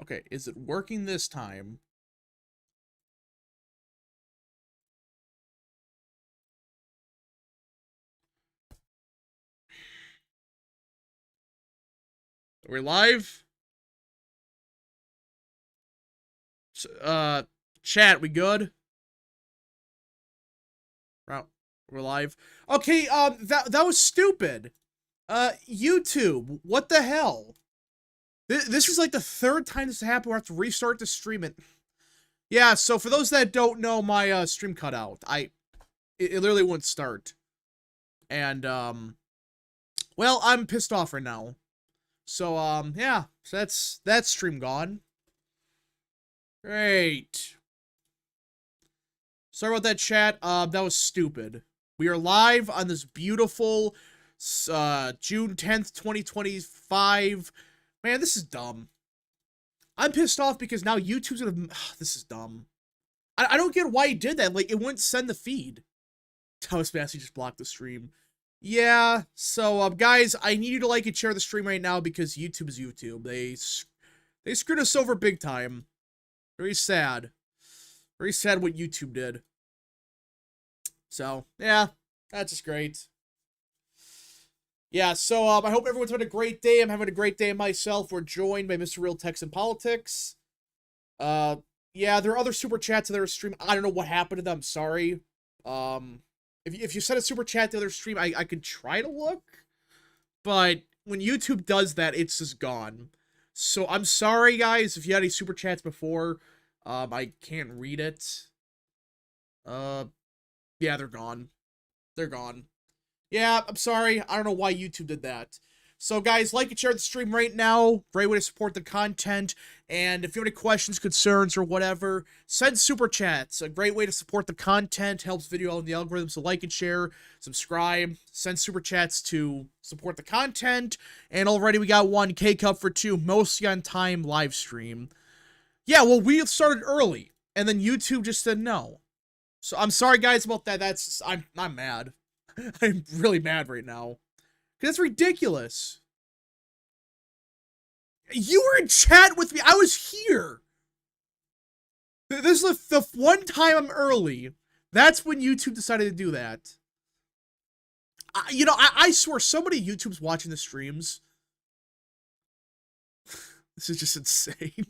Okay, is it working this time? Are we live? Uh, chat, we good? We're live. Okay, that was stupid. YouTube, what the hell? This is like the third time this happened where I have to restart the stream. And yeah, so for those that don't know, my stream cut out. It literally wouldn't start. And well, I'm pissed off right now. So yeah, so that's stream gone. Great. Sorry about that, chat. That was stupid. We are live on this beautiful June 10th, 2025. Man, this is dumb. I'm pissed off because now YouTube's gonna... this is dumb. I don't get why he did that. Like, it wouldn't send the feed. Thomas Massey just blocked the stream. Yeah, so, guys, I need you to like and share the stream right now because YouTube is YouTube. They screwed us over big time. Very sad. Very sad what YouTube did. So, yeah, that's just great. Yeah, so I hope everyone's having a great day. I'm having a great day myself. We're joined by Mr. Real Texan Politics. Yeah, there are other super chats in their stream. I don't know what happened to them. Sorry. If you sent a super chat to the other stream, I could try to look. But when YouTube does that, it's just gone. So I'm sorry, guys, if you had any super chats before. I can't read it. Yeah, they're gone. They're gone. Yeah, I'm sorry. I don't know why YouTube did that. So, guys, like and share the stream right now. Great way to support the content. And if you have any questions, concerns, or whatever, send super chats. A great way to support the content. Helps video on the algorithm. So, like and share. Subscribe. Send super chats to support the content. And already we got one K-Cup for 2. Mostly on time live stream. Yeah, well, we started early. And then YouTube just said no. So, I'm sorry, guys, about that. I'm mad. I'm really mad right now. Because that's ridiculous. You were in chat with me. I was here. This is the one time I'm early. That's when YouTube decided to do that. I swear somebody YouTube's watching the streams. This is just insane.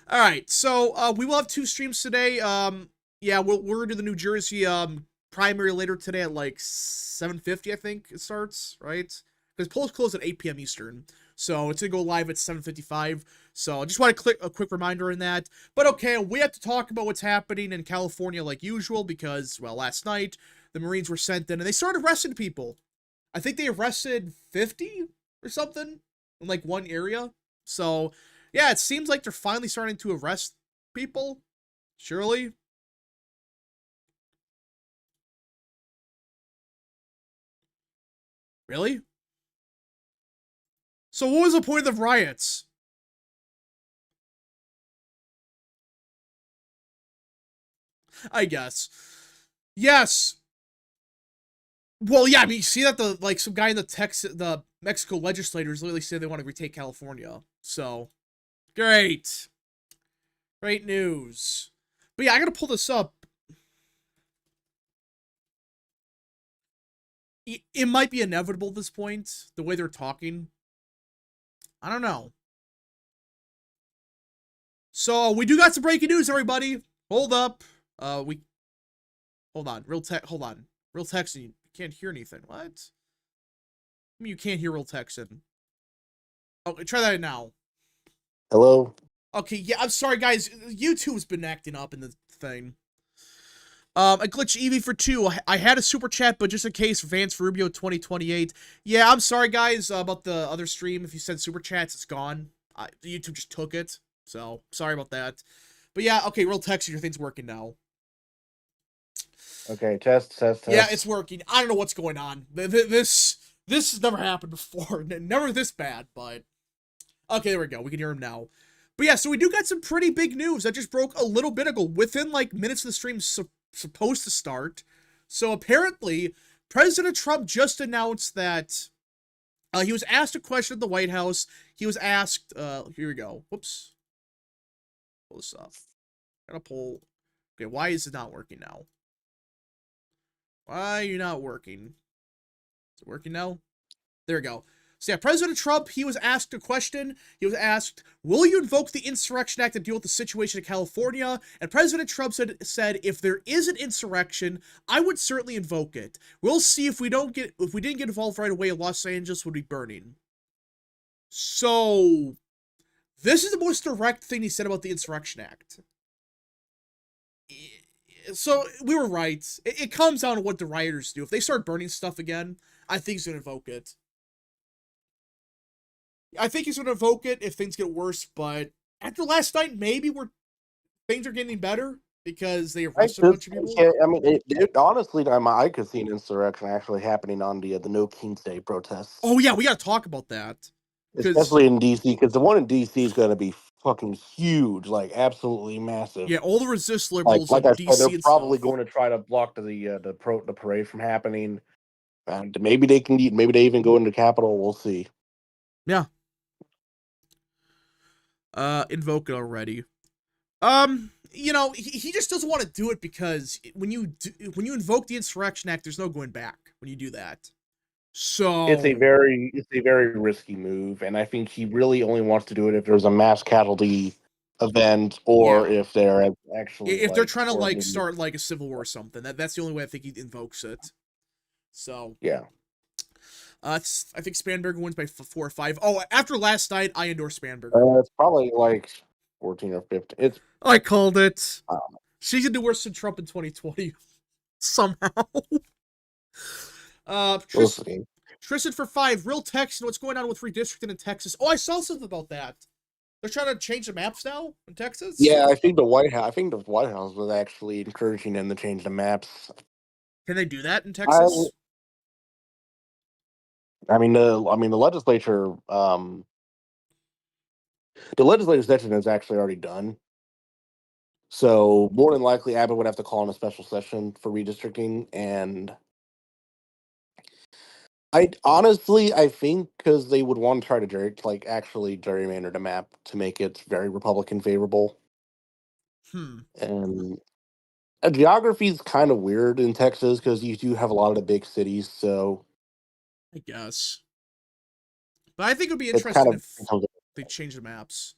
All right, so we will have 2 streams today. Yeah, we're gonna do the New Jersey primary later today at like 7:50, I think it starts, right? Because polls close at 8 p.m. Eastern, so it's gonna go live at 7:55. So I just want to click a quick reminder on that. But okay, we have to talk about what's happening in California like usual because, well, last night the Marines were sent in and they started arresting people. I think they arrested 50 or something in like one area. So yeah, it seems like they're finally starting to arrest people. Surely. Really? So what was the point of the riots? I guess. Yes. Well, yeah, I mean, you see that some guy in the Mexico legislators literally said they want to retake California. So, great. Great news. But yeah, I gotta pull this up. It might be inevitable at this point, the way they're talking. I don't know. So, we do got some breaking news, everybody. Hold up. Hold on. Hold on. Real Texan, you can't hear anything. What? I mean, you can't hear Real Texan. Oh, try that now. Hello? Okay, yeah, I'm sorry, guys. YouTube's been acting up in the thing. A glitch Eevee for 2. I had a super chat, but just in case, Vance Rubio 2028. Yeah, I'm sorry, guys, about the other stream. If you send super chats, it's gone. YouTube just took it. So, sorry about that. But yeah, okay, Real Texan, your thing's working now. Okay, test. Yeah, it's working. I don't know what's going on. This has never happened before. Never this bad, but... Okay, there we go. We can hear him now. But yeah, so we do got some pretty big news that just broke a little bit ago, within, like, minutes of the stream supposed to start. So apparently, President Trump just announced that he was asked a question at the White House. He was asked, here we go. Whoops. Pull this up. Gotta pull. Okay, why is it not working now? Why are you not working? Is it working now? There we go. So yeah, President Trump, he was asked a question. He was asked, will you invoke the Insurrection Act to deal with the situation in California? And President Trump said, if there is an insurrection, I would certainly invoke it. We'll see if we didn't get involved right away, Los Angeles would be burning. So, this is the most direct thing he said about the Insurrection Act. So, we were right. It comes down to what the rioters do. If they start burning stuff again, I think he's going to invoke it. I think he's going to invoke it if things get worse, but after last night, maybe things are getting better because they arrested a bunch of people. Yeah, I mean, honestly, I could see an insurrection actually happening on the No King's Day protests. Oh, yeah, we got to talk about that. Especially in D.C., because the one in D.C. is going to be fucking huge, like absolutely massive. Yeah, all the resist liberals like in I D.C. said, they're probably stuff. going to try to block the parade from happening. And maybe they even go into the Capitol. We'll see. Yeah. Invoke it already. You know, he just doesn't want to do it because when you invoke the Insurrection Act, there's no going back when you do that. So it's a very risky move, and I think he really only wants to do it if there's a mass casualty event or if they're actually they're trying to start like a civil war or something. That's the only way I think he invokes it. So yeah. I think Spanberger wins by 4 or 5. Oh, after last night, I endorse Spanberger. It's probably like 14 or 15. I called it. She's gonna do worse than Trump in 2020 somehow. Tristan for 5. Real text. What's going on with redistricting in Texas? Oh, I saw something about that. They're trying to change the maps now in Texas. Yeah, I think the White House was actually encouraging them to change the maps. Can they do that in Texas? I mean the legislature. The legislative session is actually already done. So more than likely, Abbott would have to call in a special session for redistricting, and I think because they would want to try to actually gerrymander the map to make it very Republican favorable. And geography is kind of weird in Texas because you do have a lot of the big cities, so I guess. But I think it would be interesting if they change the maps.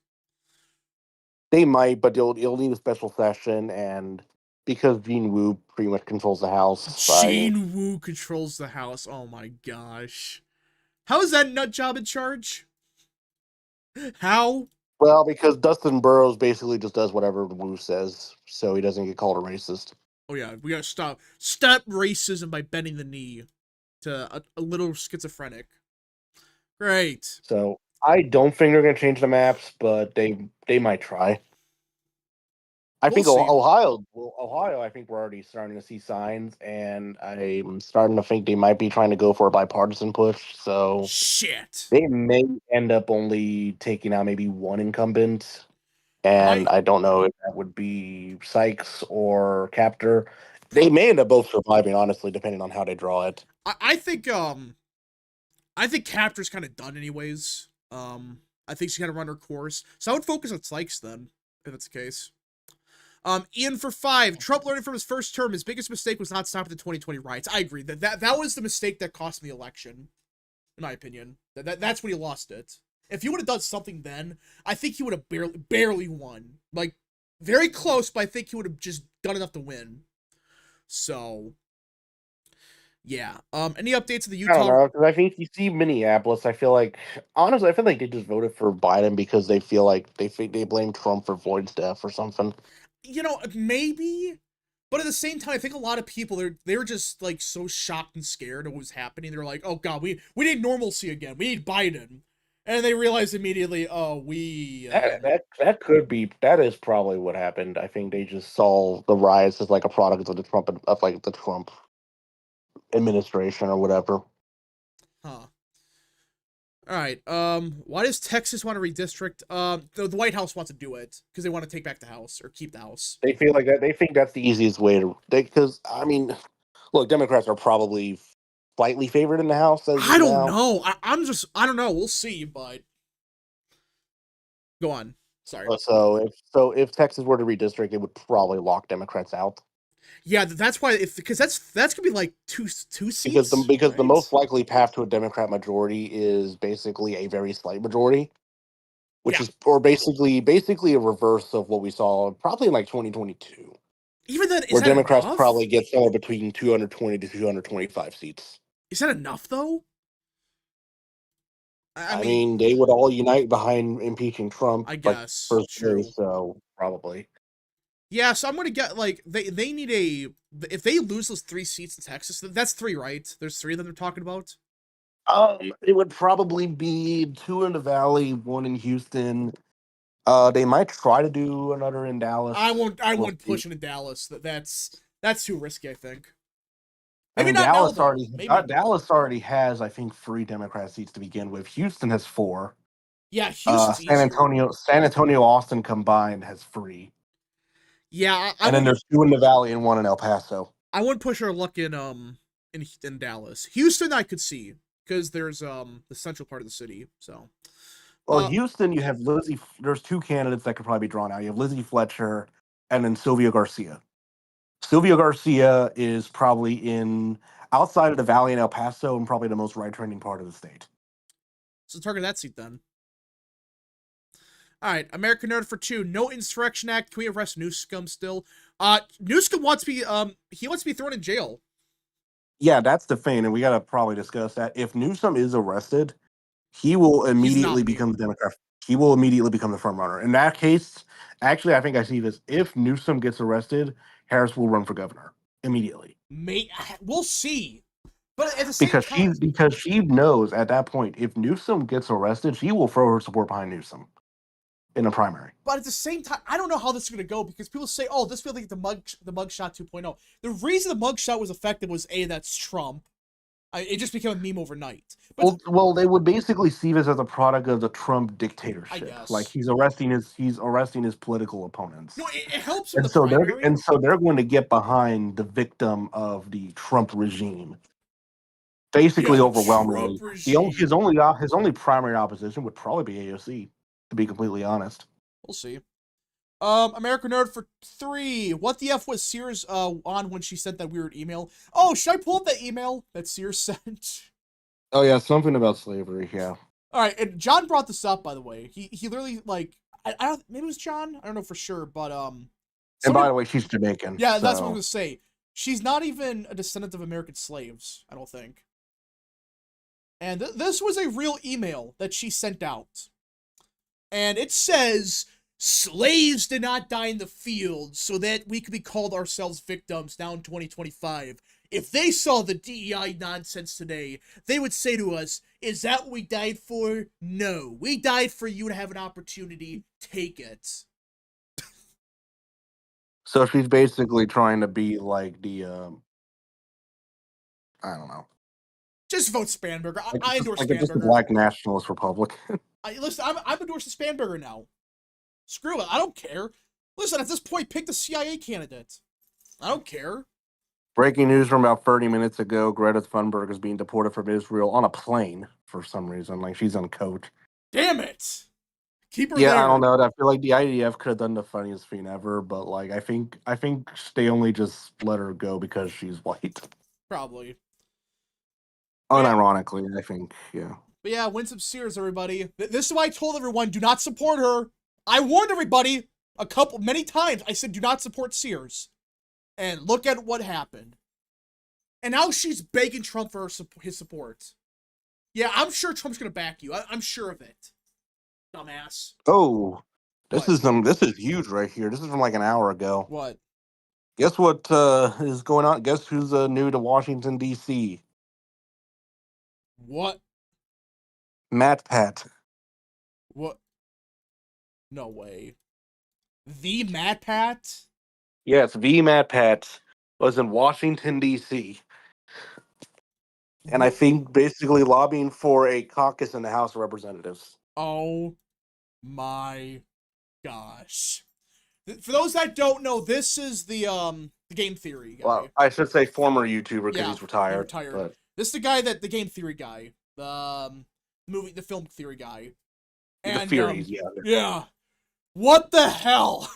They might, but it'll need a special session, and because Gene Wu pretty much controls the House. Gene Wu controls the House. Oh my gosh. How is that nut job in charge? How? Well, because Dustin Burrows basically just does whatever Wu says, so he doesn't get called a racist. Oh yeah, we gotta stop racism by bending the knee to a little schizophrenic. Great. So I don't think they're gonna change the maps, but they might try. I think Ohio. I think we're already starting to see signs, and I'm starting to think they might be trying to go for a bipartisan push. So shit, they may end up only taking out maybe one incumbent, and I don't know if that would be Sykes or Capter. They may end up both surviving, honestly, depending on how they draw it. I think Capter's kind of done anyways. I think she's kind of run her course, so I would focus on Sykes then, if that's the case. Ian for 5. Trump learning from his first term. His biggest mistake was not stopping the 2020 riots. I agree. That was the mistake that cost him the election, in my opinion. That's when he lost it. If he would have done something then, I think he would have barely won. Like, very close, but I think he would have just done enough to win. So, yeah. Any updates of the Utah? I don't know, because I think you see Minneapolis. Honestly, I feel like they just voted for Biden because they feel like they blame Trump for Floyd's death or something. You know, maybe, but at the same time, I think a lot of people they're just like so shocked and scared of what was happening. They're like, "Oh God, we need normalcy again. We need Biden," and they realize immediately, "Oh, we." That is probably what happened. I think they just saw the riots as like a product of the Trump administration or whatever. Huh. All right. Why does Texas want to redistrict? The White House wants to do it because they want to take back the House or keep the House. They feel like that. They think that's the easiest way to. Because I mean, look, Democrats are probably slightly favored in the House. I don't know. I don't know. We'll see. But go on. Sorry. So if Texas were to redistrict, it would probably lock Democrats out Yeah, that's why. Because that's gonna be like two because the seats, because the right? most likely path to a Democrat majority is basically a very slight majority, which Yeah. is or basically a reverse of what we saw probably in like 2022, Even then, is where that Democrats enough? probably get somewhere between 220 to 225 seats. Is that enough though? I I mean, mean, they would all unite behind impeaching Trump, I like guess personally, true. so probably. Yeah, so I'm gonna get like they need a if they lose those 3 seats in Texas, that's 3, right? There's 3 that they're talking about. It would probably be two in the Valley, one in Houston. They might try to do another in I Dallas. won't I We'll won't see. push into Dallas. That's too risky. I think. I Maybe mean, not now though. Maybe Dallas already has, I think, 3 Democrat seats to begin with. Houston has four. yeah. Houston's easier. San Antonio, Austin combined has three, Yeah, I and then wouldn't there's two in the Valley and one in El Paso. I wouldn't push our luck in Dallas. Houston I could see because there's the central part of the city. So Well, uh Houston, you have Lizzie. There's two candidates that could probably be drawn out. You have Lizzie Fletcher and then Sylvia Garcia. Sylvia Garcia is probably in outside of the Valley and El Paso and probably the most right trending part of the state. so target that seat then. All right, American Nerd for 2. No Insurrection Act. Can we arrest Newscomb still? Newscomb wants to be he wants to be thrown in jail. Yeah, that's the thing, and we got to probably discuss that. If Newsom is arrested, he will He's immediately become nominated. the Democrat. He will immediately become the front runner. In that case, actually, I think I see this. If Newsom gets arrested, Harris will run for governor immediately We'll see. But at the same time, because she knows at that point if Newsom gets arrested, she will throw her support behind Newsom in the primary. I don't know how this is gonna go because people say, "Oh, this feels like the mugshot 2.0." The reason the mugshot was effective was that's Trump. It just became a meme overnight. But Well, they would basically see this as a product of the Trump I dictatorship. Like guess he's arresting his political no, opponents, it helps in and the so primary. they're going to get behind the victim of the Trump regime. Basically, Yeah, the Trump overwhelmingly, regime. his only primary opposition would probably be AOC. To be completely honest, We'll see. American Nerd for 3. What the F was Sears on when she sent that weird email? Oh, should I pull up that email that Sears sent? oh yeah, something about slavery. Yeah, All right, and John brought this up, by the way. He literally like I don't maybe it was John. I don't know for sure, but and by someone the way, she's Jamaican, yeah, that's what I was so gonna say. She's not even a descendant of American slaves, I don't think. And this was a real email that she sent out. And it says, slaves did not die in the field so that we could be called ourselves victims now in 2025. If they saw the DEI nonsense today, they would say to us, is that what we died for? No. We died for you to have an opportunity. Take it. she's basically trying to be like the I don't know. Just vote Spanberger. I endorse Just a Spanberger. black nationalist Republican. Listen, I'm endorsing Spanberger now. Screw it. I don't care. Listen, at this point, pick the CIA candidate. I don't care. Breaking news from about 30 minutes ago: Greta Thunberg is being deported from Israel on a plane for some reason. Like she's on coach. Damn it. Keep her Yeah, I don't there. know. I feel like the IDF could have done the funniest thing ever, but like I think they only just let her go because she's white. Probably. But yeah, Unironically, I think. Yeah. but yeah, Winsome Sears, everybody. This is why I told everyone, do not support her. I warned everybody many times. I said, do not support Sears. And look at what happened. And now she's begging Trump for his support. Yeah, I'm sure Trump's gonna back you. I'm sure of it. Dumbass. Oh, What? this is huge right here. This is from like an hour ago. What? Guess what is going on? Guess who's new to Washington D.C.? What? MatPat. What? No way. The MatPat? Yes, V. MatPat was in Washington D.C. and I What? think basically lobbying for a caucus in the House of Representatives. Oh my gosh. For those that don't know, this is the game theory Well, guy. I should say former YouTuber because Yeah, he's he retired. retired. But This is the guy that the game theory guy, the film theory guy, the and theories, yeah. yeah. What the hell?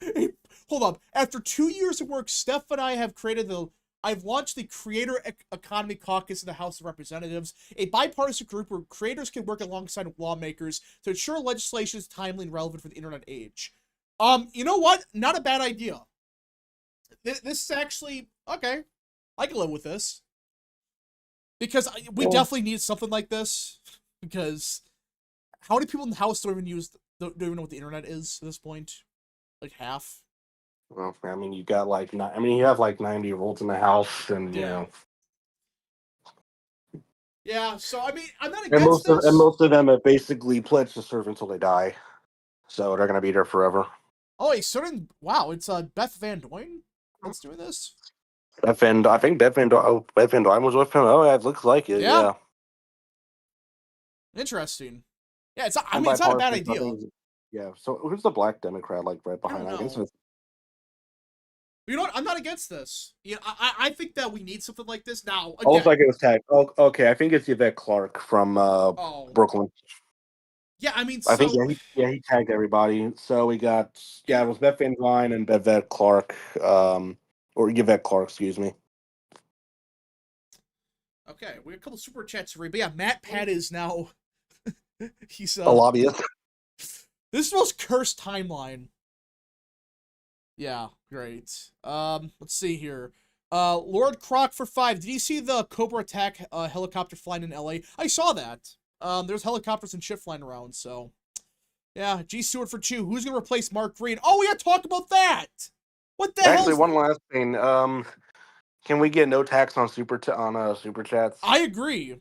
Hey, hold up. After 2 years of work, Steph and I have I've launched the Creator Economy Caucus in the House of Representatives, a bipartisan group where creators can work alongside lawmakers to ensure legislation is timely and relevant for the internet age. You know what? Not a bad idea. This is actually okay. I can live with this because we definitely need something like this. Because how many people in the House don't even know what the internet is at this point? Like half. Well, I mean, you got like you have like 90-year-olds in the house, and you know, Yeah. So I mean, I'm not against and this. most of them have basically pledged to serve until they die, so they're gonna be there forever. Oh, a certain wow, it's Beth Van Doyen that's doing this. I think Beth Van Duyne was with him. Oh, yeah, it looks like it. Yeah, Yeah, interesting. Yeah, it's I some mean it's not a bad bipartisan. I idea. think, yeah. So who's the black Democrat like right I don't behind? I guess know. it's You know what? I'm not against this. Yeah, I think that we need something like this now. almost Again. like it was tagged. Oh, okay. I think it's Yvette Clark from Oh. Brooklyn. Yeah, I mean, I think so he tagged everybody. So we got yeah. it was Beth Van Duyne and Yvette Clark, or Yvette Clark, excuse me. Okay, we got a couple super chats to read, but yeah, MatPat is now he's A lobbyist. this is the most cursed timeline. Yeah, great. Let's see here. Lord Croc for 5. Did you see the Cobra attack helicopter flying in LA? I saw that. There's helicopters and shit flying around, so yeah. G Stewart for 2. Who's gonna replace Mark Green? Oh, we gotta talk about that. What the Actually, hell's one last thing. Can we get no tax on super chats? I agree.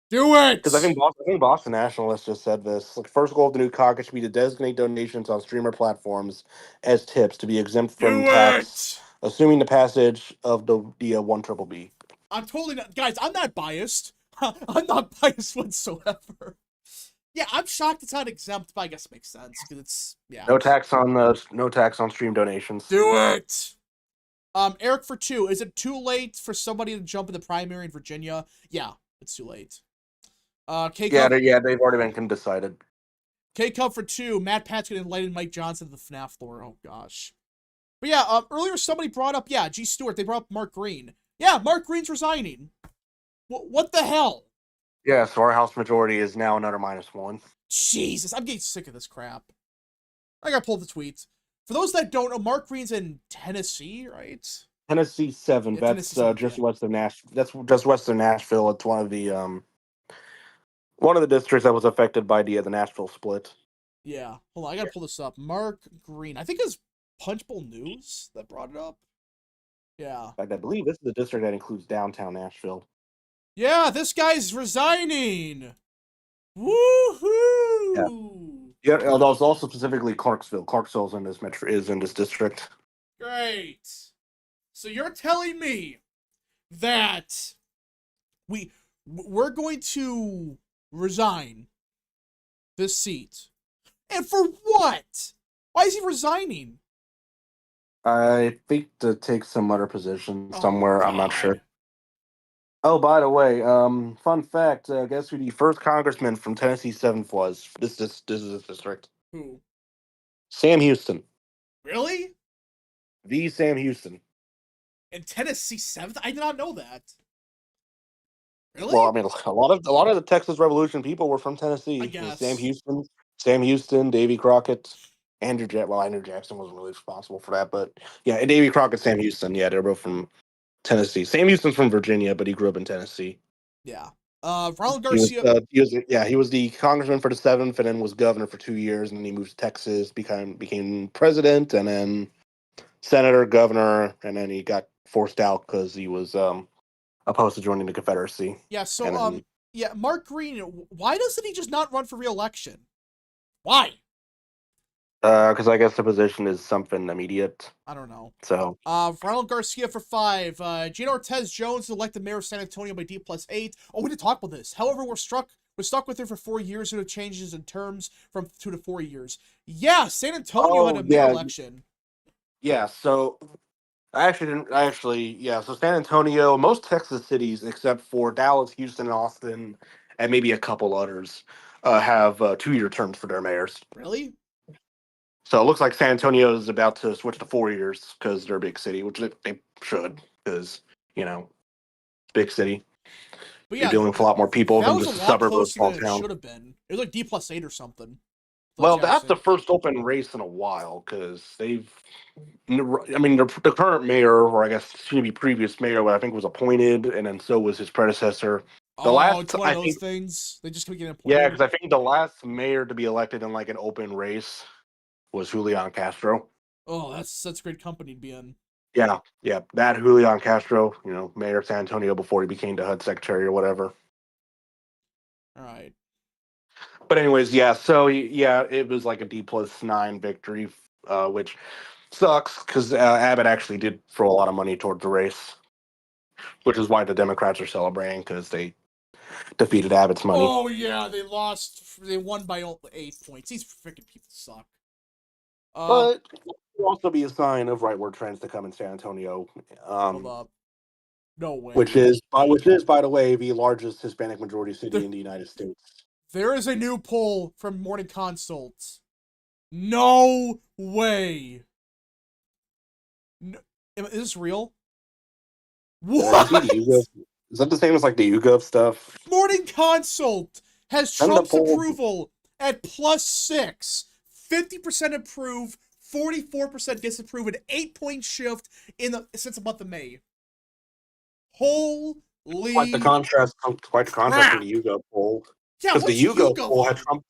Do it! Because I think Boston Nationalist just said this. Like, first goal of the new caucus should be to designate donations on streamer platforms as tips to be exempt from Do tax, it! assuming the passage of the one triple B. I'm totally not guys, I'm not biased. I'm not biased whatsoever. Yeah, I'm shocked it's not exempt, but I guess it makes sense because it's yeah. No tax on stream donations. Do it. Eric for 2. Is it too late for somebody to jump in the primary in Virginia? Yeah, it's too late. K Cup They've already been decided. K Cup for 2. MatPat's gonna enlighten Mike Johnson to the FNAF floor. Oh gosh. But yeah, earlier somebody brought up, yeah, G Stewart, they brought up Mark Green. Yeah, Mark Green's resigning. What the hell? Yeah, so our House majority is now another -1. Jesus, I'm getting sick of this crap. I gotta pull the tweets. For those that don't know, Mark Green's in Tennessee, right? Tennessee 7. Yeah, That's Tennessee 7, just yeah. west of Nashville. That's just west of Nashville. It's one of the districts that was affected by the Nashville split. Yeah. Hold on, I gotta pull this up. Mark Green. I think it's Punchbowl News that brought it up. Yeah. In fact, I believe this is the district that includes downtown Nashville. Yeah, this guy's resigning. Woohoo! Yeah. Yeah, although it's also specifically Clarksville. Clarksville's in this is in this district. Great. So you're telling me that we're going to resign this seat. And for what? Why is he resigning? I think to take some other position Oh somewhere. I'm not sure. God. Oh, by the way, fun fact: guess who the first congressman from Tennessee 7th was? This is this district. Who? Sam Houston. Really? The Sam Houston. In Tennessee 7th? I did not know that. Really? Well, I mean, a lot of the Texas Revolution people were from Tennessee. I guess. Sam Houston, Davy Crockett, Andrew Jackson. Well, Andrew Jackson wasn't really responsible for that, but yeah, Davy Crockett, Sam Houston. Yeah, they're both from Tennessee. Sam Houston's from Virginia, but he grew up in Tennessee. Yeah. Ronald Garcia. He was the congressman for the 7th, and then was governor for 2 years, and then he moved to Texas, became president, and then senator, governor, and then he got forced out because he was opposed to joining the Confederacy. Yeah, so then, yeah, Mark Green, why doesn't he just not run for re-election? Why? because I guess the position is something immediate. I don't know. So Ronald Garcia for 5. Gina Ortez Jones elected mayor of San Antonio by D+8. Oh, we didn't talk about this. However, we're stuck with her for 4 years due to changes in terms from 2 to 4 years. Yeah, San Antonio had a mayor election. Yeah, so so San Antonio, most Texas cities except for Dallas, Houston, and Austin, and maybe a couple others, have 2-year terms for their mayors. Really? So it looks like San Antonio is about to switch to 4 years because they're a big city, which they should, because, big city. But You're yeah, dealing with a lot more people that than was a just a lot suburb of a closer small than it town. should have been. It was like D+8 or something. Well, that's the first open race in a while because the current mayor, or I guess soon to be previous mayor, I think was appointed, and then so was his predecessor. The Oh, it's last, one of I those think, things. They just keep getting yeah, appointed. because I think the last mayor to be elected in like an open race was Julian Castro. Oh, that's great company to be in. Yeah, that Julian Castro, mayor of San Antonio before he became the HUD secretary or whatever. All right. But anyways, yeah. So yeah, it was like a D+9 victory, which sucks because Abbott actually did throw a lot of money towards the race, which is why the Democrats are celebrating because they defeated Abbott's money. Oh yeah, they lost. They won by 8 points. These freaking people suck. But it will also be a sign of rightward trends to come in San Antonio, Hold up. No way. which is by the way the largest Hispanic majority city in the United States. There is a new poll from Morning Consult. No way. No, is this real? What? Is that the same as like the YouGov stuff? Morning Consult has Trump's approval at +6. 50% approve, 44% disapprove, an 8-point shift since the month of May. Holy Quite the contrast to the YouGov poll. Yeah, because what's the YouGov YouGov poll had on? Trump.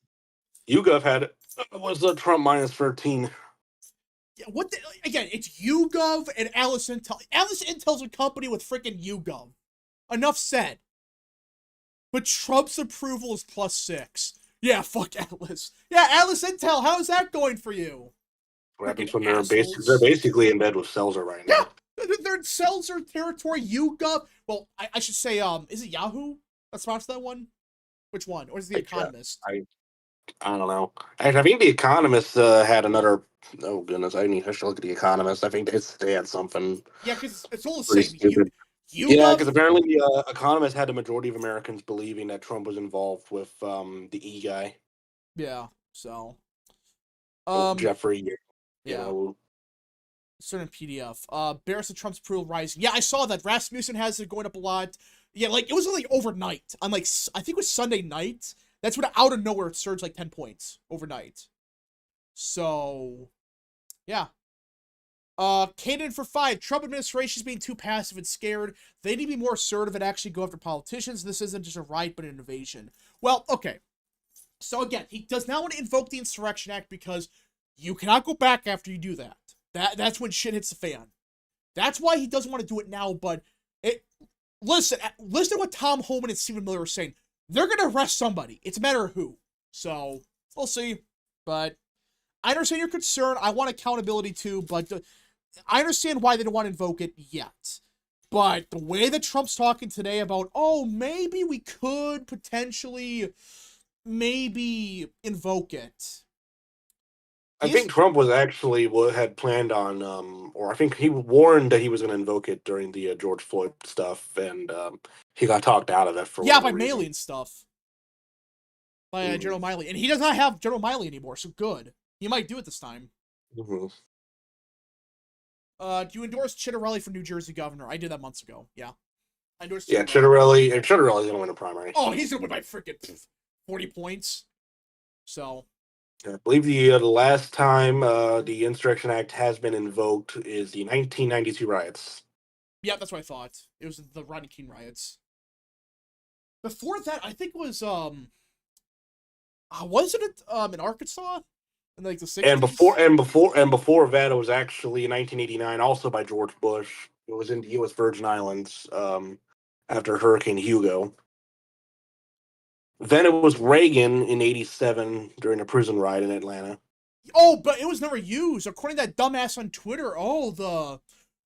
YouGov had was Trump -13. Yeah, again, it's YouGov and Alice Intel. Alice Intel's a company with freaking YouGov. Enough said. But Trump's approval is +6. Yeah, fuck Alice. Yeah, Alice Intel, how's that going for you? What happens when they're basically in bed with Seltzer right now? Yeah, they're in Seltzer territory. YouGov. Well, I should say, is it Yahoo that sponsors that one? Which one? Or is it The Economist? I don't know. I think The Economist had another. Oh goodness, I should look at The Economist. I think they had something. Yeah, because it's all the pretty same. stupid. YouGov. Yeah, because apparently the Economist had a majority of Americans believing that Trump was involved with the E guy. Yeah. So. Jeffrey. Yeah. Certain PDF. Bears of Trump's approval rising. Yeah, I saw that. Rasmussen has it going up a lot. Yeah, like it was like overnight. On like I think it was Sunday night. That's when out of nowhere it surged like 10 points overnight. So, yeah. Caden for 5. Trump administration's being too passive and scared. They need to be more assertive and actually go after politicians. This isn't just a riot, but an invasion. Well, okay. So again, he does not want to invoke the Insurrection Act because you cannot go back after you do that. That's when shit hits the fan. That's why he doesn't want to do it now, but listen to what Tom Homan and Stephen Miller are saying. They're going to arrest somebody. It's a matter of who. So, we'll see. But I understand your concern. I want accountability too, but I understand why they don't want to invoke it yet. But the way that Trump's talking today about, oh, maybe we could potentially maybe invoke it. I think Trump was actually had planned on, or I think he warned that he was going to invoke it during the George Floyd stuff, and he got talked out of it for by mailing stuff by General Miley, and he does not have General Miley anymore, so good. He might do it this time. Mm-hmm. Do you endorse Chitterelli for New Jersey governor? I did that months ago. Yeah, I endorsed. Yeah, Chitterelli's going to win a primary. Oh, he's going to win by freaking 40 points. So. I believe the last time the Insurrection Act has been invoked is the 1992 riots. Yeah, that's what I thought. It was the Rodney King riots. Before that, I think it was wasn't it in Arkansas in like the 60s? And before that, it was actually in 1989, also by George Bush. It was in the U.S. Virgin Islands after Hurricane Hugo. Then it was Reagan in '87 during a prison riot in Atlanta. Oh, but it was never used. According to that dumbass on Twitter,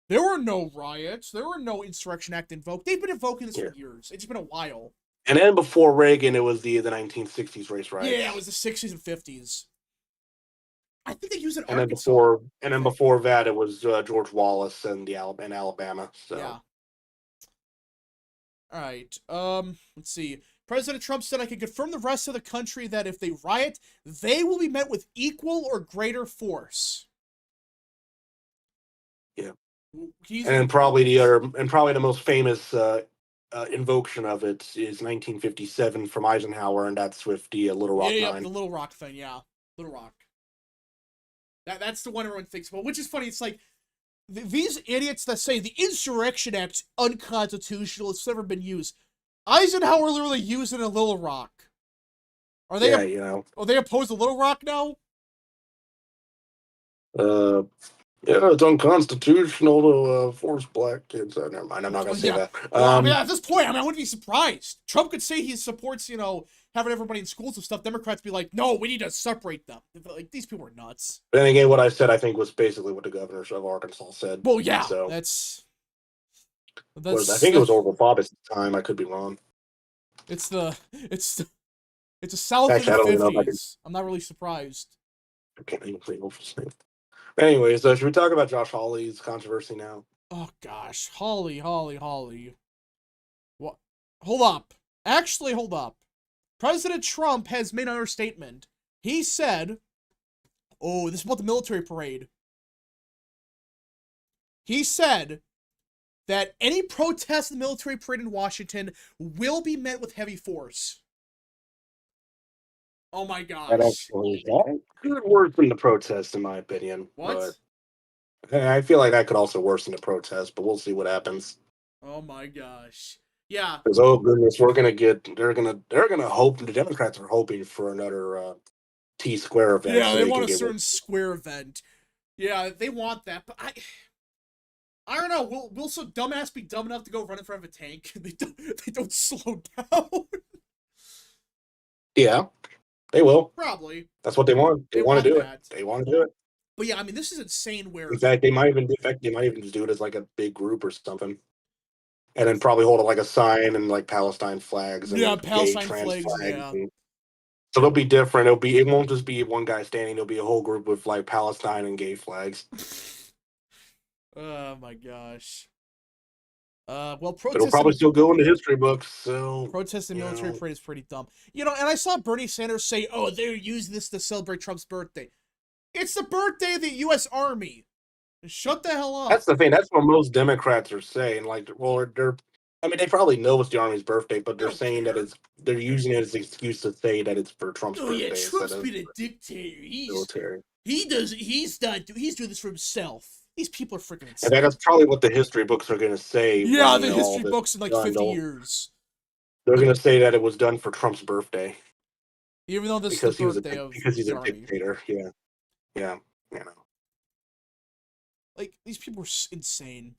there were no riots. There were no Insurrection Act invoked. They've been invoking this for years. It's been a while. And then before Reagan, it was the 1960s race riots. Yeah, it was the 60s and 50s. I think they used it. And then before that, it was George Wallace and Alabama. So. Yeah. All right. Let's see. President Trump said, "I can confirm the rest of the country that if they riot, they will be met with equal or greater force." Yeah. And probably the most famous invocation of it is 1957 from Eisenhower, and that's with the Little Rock Nine. The Little Rock thing, yeah. Little Rock. That's the one everyone thinks about, which is funny. It's like, these idiots that say the Insurrection Act's unconstitutional, it's never been used. Eisenhower literally used it in Little Rock. Are they? Are they opposed to Little Rock now? Yeah, it's unconstitutional to force black kids. Never mind, I'm not gonna say that. Well, I mean, at this point, I wouldn't be surprised. Trump could say he supports, having everybody in schools and stuff. Democrats be like, no, we need to separate them. Like, these people are nuts. Then again, what I said, I think, was basically what the governor of Arkansas said. Well, yeah, so that's I think it was Oral Roberts at the time. I could be wrong. It's a South in the 50s. I'm not really surprised. I can't even think of his name. Anyways, should we talk about Josh Hawley's controversy now? Oh gosh, Hawley. What? Hold up. Actually, hold up. President Trump has made another statement. He said, "Oh, this is about the military parade." He said that any protest in the military parade in Washington will be met with heavy force. Oh my gosh. That actually could worsen the protest, in my opinion. What? But I feel like that could also worsen the protest, but we'll see what happens. Oh my gosh. Yeah. Because, oh goodness, they're gonna hope, the Democrats are hoping for another T-square event. Yeah, they want a certain square event. Yeah, they want that, but I don't know. Will some dumbass be dumb enough to go run in front of a tank? They don't slow down. Yeah. They will. Probably. That's what they want. They want to do it. They want to do it. But yeah, I mean, this is insane. Where in fact, they might even just do it as like a big group or something, and then probably hold it like a sign and like Palestine flags. And Palestine flags. Yeah. So it'll be different. It won't just be one guy standing. It'll be a whole group with like Palestine and gay flags. Oh my gosh. It'll probably still go into history books. So protest in military parade is pretty dumb. And I saw Bernie Sanders say, "Oh, they're using this to celebrate Trump's birthday." It's the birthday of the U.S. Army. Shut the hell up. That's the thing. That's what most Democrats are saying. Like, well, they probably know it's the Army's birthday, but they're saying that they're using it as an excuse to say that it's for Trump's birthday. Yeah, Trump's been a dictator. He's doing this for himself. These people are freaking insane. And that's probably what the history books are going to say. Yeah, the history books in like 50 years. They're going to say that it was done for Trump's birthday. Even though this is the birthday of because he's a dictator. Yeah. Yeah. Like, these people are insane.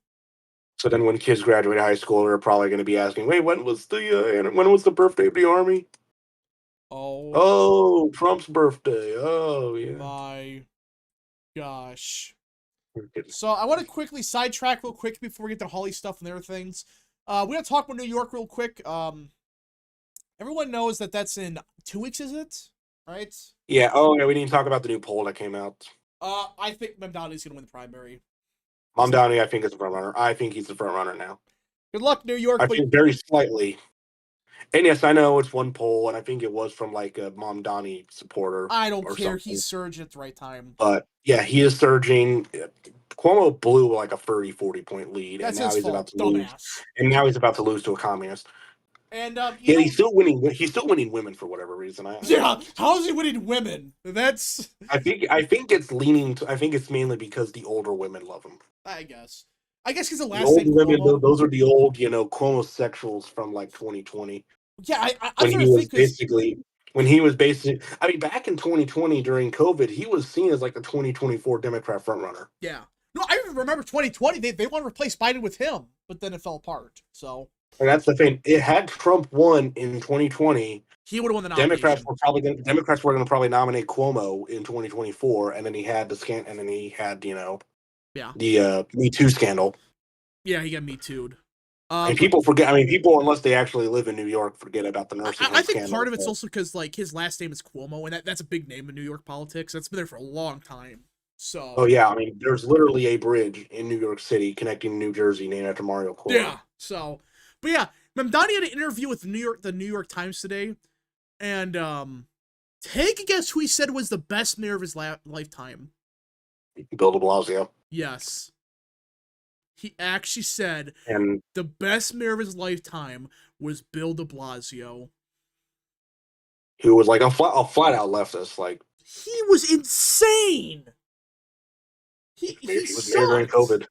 So then when kids graduate high school, they're probably going to be asking, wait, when was the birthday of the Army? Oh, Trump's birthday. Oh, yeah. My gosh. So I want to quickly sidetrack real quick before we get to Hawley stuff and other things. We're going to talk about New York real quick. Everyone knows that that's in 2 weeks, is it? Right? Yeah. Oh, yeah. We didn't talk about the new poll that came out. I think Mamdani's going to win the primary. Mamdani, I think, is the front runner. I think he's the front runner now. Good luck, New York. I think very slightly. And yes, I know it's one poll, and I think it was from like a Mamdani supporter. I don't care. He's surging at the right time. But yeah, he is surging. Cuomo blew like a 30-40 point lead, That's and now he's about to lose. And now he's about to lose to a communist. And he's still winning. He's still winning women for whatever reason. How is he winning women? That's. I think it's leaning. I think it's mainly because the older women love him. I guess because the last old women, those are the old, Cuomo sexuals from like 2020. Yeah, when he was basically, I mean, back in 2020 during COVID, he was seen as like the 2024 Democrat frontrunner. Yeah. No, I remember 2020. They want to replace Biden with him, but then it fell apart. So. And that's the thing. It had Trump won in 2020. He would have won the nomination. Democrats were going to probably nominate Cuomo in 2024, and then he had the Me Too scandal. Yeah, he got Me Too'd. And people forget. I mean, people, unless they actually live in New York, forget about the nursing home I think scandal. part of it's also because like his last name is Cuomo, and that's a big name in New York politics. That's been there for a long time. So. Oh yeah, I mean, there's literally a bridge in New York City connecting New Jersey named after Mario Cuomo. Yeah. So, but yeah, Mamdani had an interview with the New York Times today, and take a guess who he said was the best mayor of his lifetime. Bill de Blasio. Yes. He actually said And the best mayor of his lifetime was Bill de Blasio. who was like a flat out leftist. Like, He was insane. He was mayor during sucked. COVID.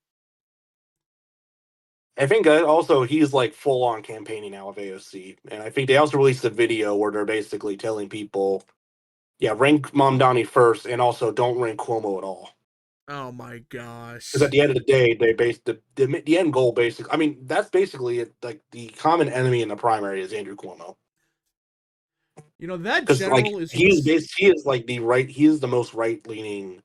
I think also he's like full on campaigning now with AOC, and I think they also released a video where they're basically telling people, yeah, rank Mamdani first, and also don't rank Cuomo at all. Oh my gosh. Because at the end of the day, they based the end goal basically. I mean, that's basically it. Like the common enemy in the primary is Andrew Cuomo. You know, that Because like general is he is like he is the most right leaning,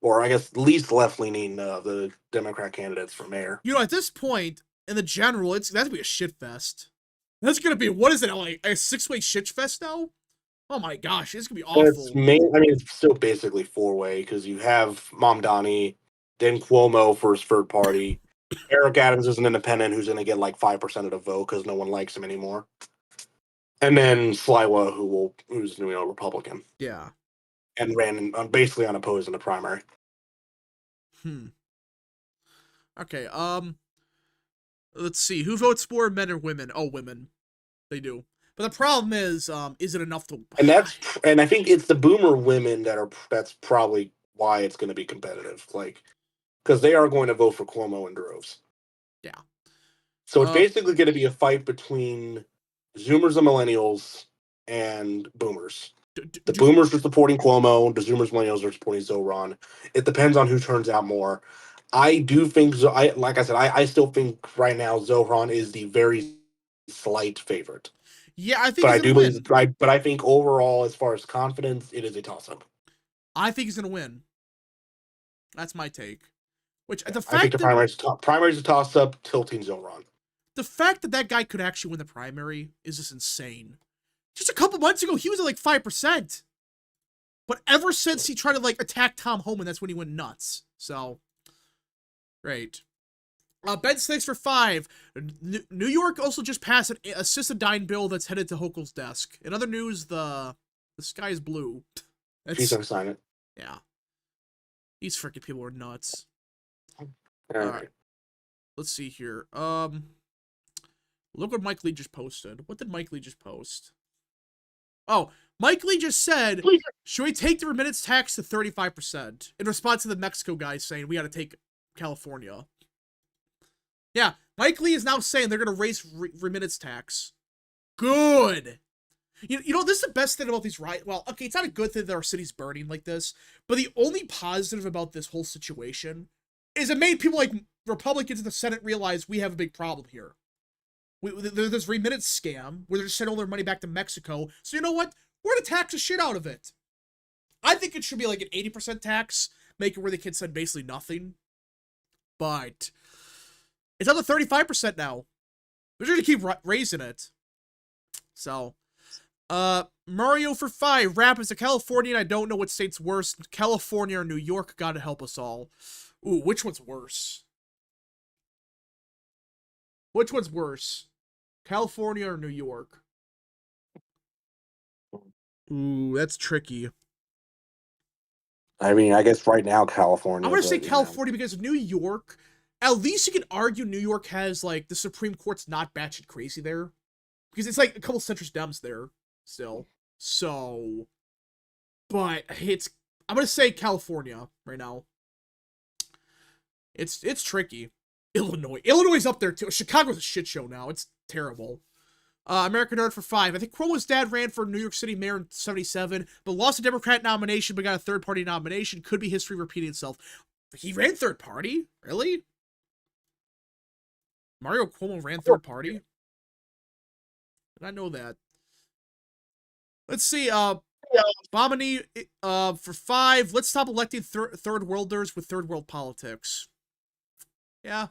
or I guess least left leaning the Democrat candidates for mayor. You know, at this point in the general, that's gonna be a shit fest. That's gonna be, what is it, like a 6-way shit fest now? Oh my gosh, it's gonna be awful. I mean, it's still basically 4-way because you have Mamdani, then Cuomo for his third party. Eric Adams is an independent who's going to get like 5% of the vote because no one likes him anymore. And then Sliwa, who's a Republican. Yeah. And ran basically unopposed in the primary. Okay, let's see. Who votes more, men or women? Oh, women. They do. But the problem is it enough to... And I think it's the boomer women that's probably why it's going to be competitive. Like, because they are going to vote for Cuomo in droves. Yeah. So it's basically going to be a fight between Zoomers and Millennials and Boomers. The Boomers are supporting Cuomo. The Zoomers, Millennials are supporting Zohran. It depends on who turns out more. I do think, like I said, I still think right now Zohran is the very slight favorite. Yeah, I think but he's I do gonna believe, win. but I think overall, as far as confidence, it is a toss-up. I think he's gonna win. That's my take. Which the fact I think the primary's a toss-up, tilting Zohran. The fact that guy could actually win the primary is just insane. Just a couple months ago, he was at like 5%. But ever since he tried to like attack Tom Homan, that's when he went nuts. So, great. Ben Snakes for 5. New York also just passed an assisted dying bill that's headed to Hochul's desk. In other news, the sky is blue. He's gonna sign it. Yeah. These freaking people are nuts. All right. Let's see here. Look what Mike Lee just posted. What did Mike Lee just post? Oh, Mike Lee just said, should we take the remittance tax to 35%? In response to the Mexico guy saying we got to take California. Yeah, Mike Lee is now saying they're going to raise remittance tax. Good. You know, this is the best thing about these riots. Well, okay, it's not a good thing that our city's burning like this, but the only positive about this whole situation is it made people like Republicans in the Senate realize we have a big problem here. There's this remittance scam where they're just sending all their money back to Mexico. So you know what? We're going to tax the shit out of it. I think it should be like an 80% tax, make it where they can send basically nothing. But it's up to 35% now. They're going to keep raising it. So, Mario for 5. Rap is a Californian. I don't know what state's worse, California or New York. God help us all. Ooh, which one's worse? Which one's worse? California or New York? Ooh, that's tricky. I mean, I guess right now California. I'm gonna say California because New York, at least you can argue New York has like the Supreme Court's not batshit crazy there. Because it's like a couple centrist Dems there still. So, but I'm gonna say California right now. It's tricky. Illinois is up there too. Chicago's a shit show now. It's terrible. American Nerd for 5. I think Cuomo's dad ran for New York City mayor in 1977, but lost a Democrat nomination, but got a third-party nomination. Could be history repeating itself. He ran third party? Really? Mario Cuomo ran third party? Did I know that? Let's see. Bomini for 5. Let's stop electing third worlders with third world politics. Yeah.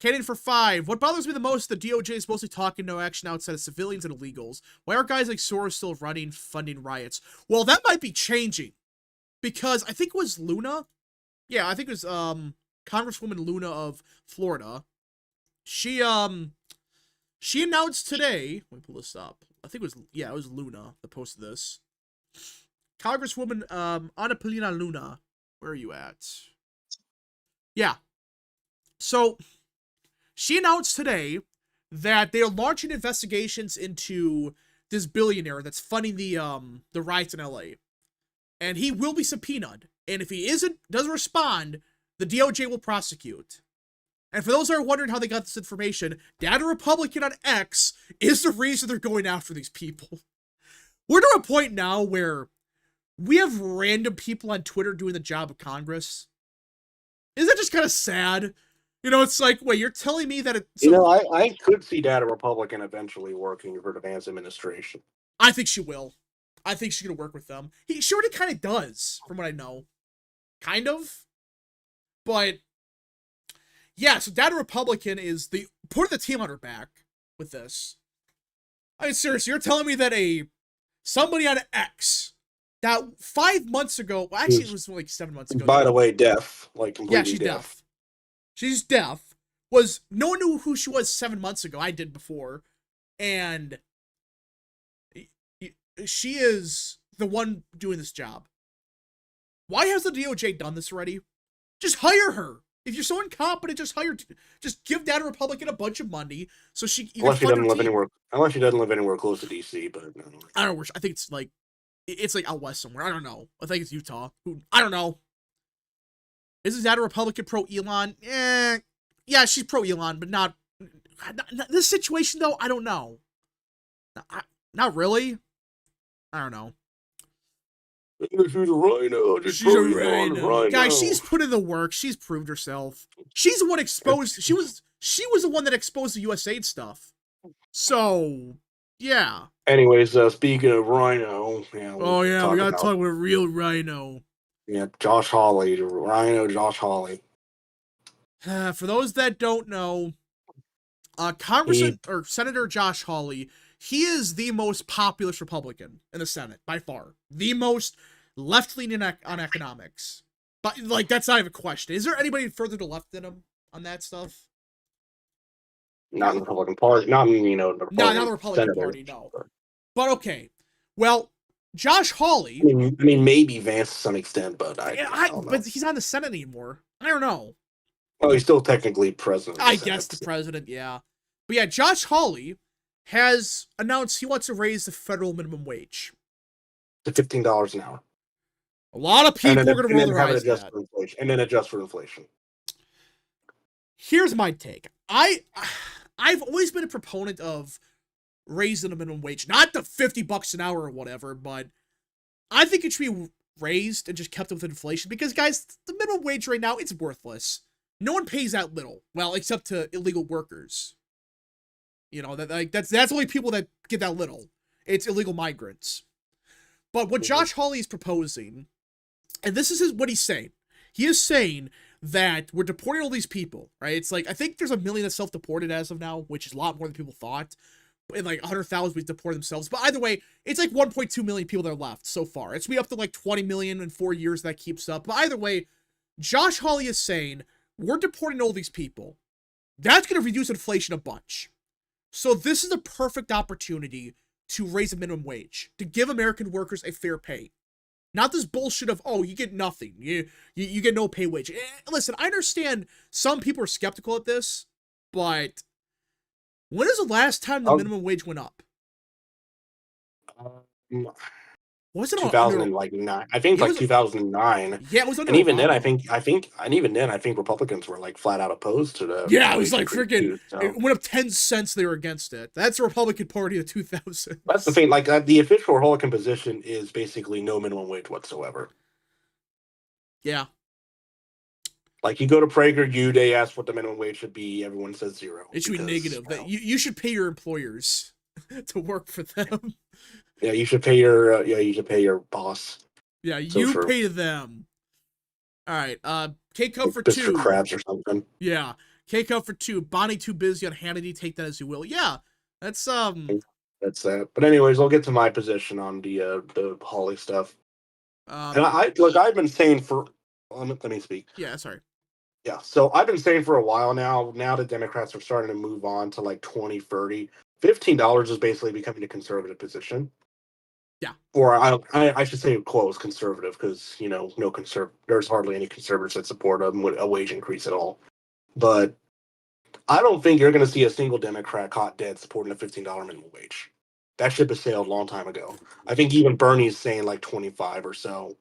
Cannon for 5. What bothers me the most, the DOJ is mostly talking, no action outside of civilians and illegals. Why are guys like Soros still running, funding riots? Well, that might be changing. Because I think it was Luna. Yeah, I think it was Congresswoman Luna of Florida. She She announced today. Let me pull this up. I think it was Luna that posted this. Congresswoman Ana Paulina Luna. Where are you at? Yeah. So she announced today that they are launching investigations into this billionaire that's funding the riots in LA. And he will be subpoenaed. And if he doesn't respond, the DOJ will prosecute. And for those that are wondering how they got this information, Data Republican on X is the reason they're going after these people. We're to a point now where we have random people on Twitter doing the job of Congress. Isn't that just kind of sad? You know, it's like, wait, you're telling me that I could see Data Republican eventually working for the Vance administration. I think she will. I think she's going to work with them. She already kind of does, from what I know. Kind of. But, yeah, so Data Republican is putting the team on her back with this. I mean, seriously, you're telling me that somebody on X that 5 months ago, well, actually, it was like 7 months ago. By the way, deaf. Like, completely yeah, she's deaf. She's deaf. No one knew who she was 7 months ago. I did before. And she is the one doing this job. Why has the DOJ done this already? Just hire her. If you're so incompetent, just give Data Republican a bunch of money so she. Unless she doesn't live anywhere close to DC, but I don't know. I think it's like out west somewhere. I don't know. I think it's Utah. I don't know. Is Data Republican pro Elon? Yeah, she's pro Elon, but not this situation though. I don't know. Not really. I don't know. She's a rhino. She's a rhino. Guys, she's put in the work. She's proved herself. She's the one exposed. She was the one that exposed the USAID stuff. So, yeah. Anyways, speaking of rhino, we gotta talk about a real rhino. Yeah, Josh Hawley, Rhino Josh Hawley. For those that don't know, Senator Josh Hawley, he is the most populist Republican in the Senate, by far. The most left-leaning on economics. But, like, that's not even a question. Is there anybody further to left than him on that stuff? Not in the Republican Party. Not in, the Republican not the Republican Party, no. But, okay. Well, Josh Hawley... I mean, maybe Vance to some extent, but I don't know. But he's not in the Senate anymore. I don't know. Well, he's still technically president. I guess the president, yeah. But yeah, Josh Hawley has announced he wants to raise the federal minimum wage to $15 an hour. A lot of people are going to roll their eyes at that. And then adjust for inflation. Here's my take. I've always been a proponent of raising the minimum wage, not the $50 an hour or whatever, but I think it should be raised and just kept up with inflation because, guys, the minimum wage right now, it's worthless. No one pays that little. Well, except to illegal workers. That's only people that get that little. It's illegal migrants. But what Josh Hawley is proposing, and this is what he's saying. He is saying that we're deporting all these people, right? It's like, I think there's 1 million that's self-deported as of now, which is a lot more than people thought. And like 100,000 we deport themselves. But either way, it's like 1.2 million people that are left so far. It's be up to like 20 million in 4 years that keeps up. But either way, Josh Hawley is saying, we're deporting all these people. That's going to reduce inflation a bunch. So this is a perfect opportunity to raise a minimum wage, to give American workers a fair pay. Not this bullshit of, oh, you get nothing. You get no pay wage. Listen, I understand some people are skeptical at this, but when is the last time the minimum wage went up? Was it 2009? I think like 2009. Yeah, it was. And even then, I think Republicans were like flat out opposed to the. Yeah, it was like freaking. So. It went up 10 cents. They were against it. That's the Republican Party of 2000. That's the thing. Like the official Republican position is basically no minimum wage whatsoever. Yeah. Like you go to PragerU, they ask what the minimum wage should be. Everyone says 0. It should be negative. You should pay your employers to work for them. Yeah, you should pay your boss. Yeah, you pay them. All right, K-Cup for Mr. 2. Krabs or something. Yeah, K-Cup for 2. Bonnie too busy on Hannity. Take that as you will. Yeah, that's That's that. But anyways, I'll get to my position on the Hawley stuff. And I've been saying for. Let me speak. Yeah, sorry. Yeah, so I've been saying for a while now. Now the Democrats are starting to move on to like 20, 30. $15 is basically becoming a conservative position. Yeah. Or I should say close conservative because there's hardly any conservatives that support a wage increase at all. But I don't think you're going to see a single Democrat caught dead supporting a $15 minimum wage. That ship has sailed a long time ago. I think even Bernie's saying like 25 or so.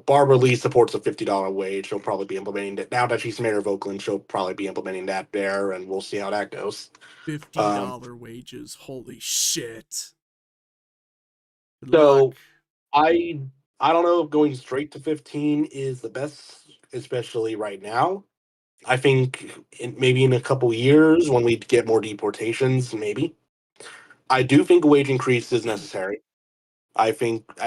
Barbara Lee supports a $50 wage. She'll probably be implementing that now that she's mayor of Oakland. She'll probably be implementing that there, and we'll see how that goes. Um, $50 wages. Holy shit. Good luck. so I I don't know if going straight to 15 is the best, especially right now. I think maybe in a couple years when we get more deportations, maybe. I do think a wage increase is necessary. I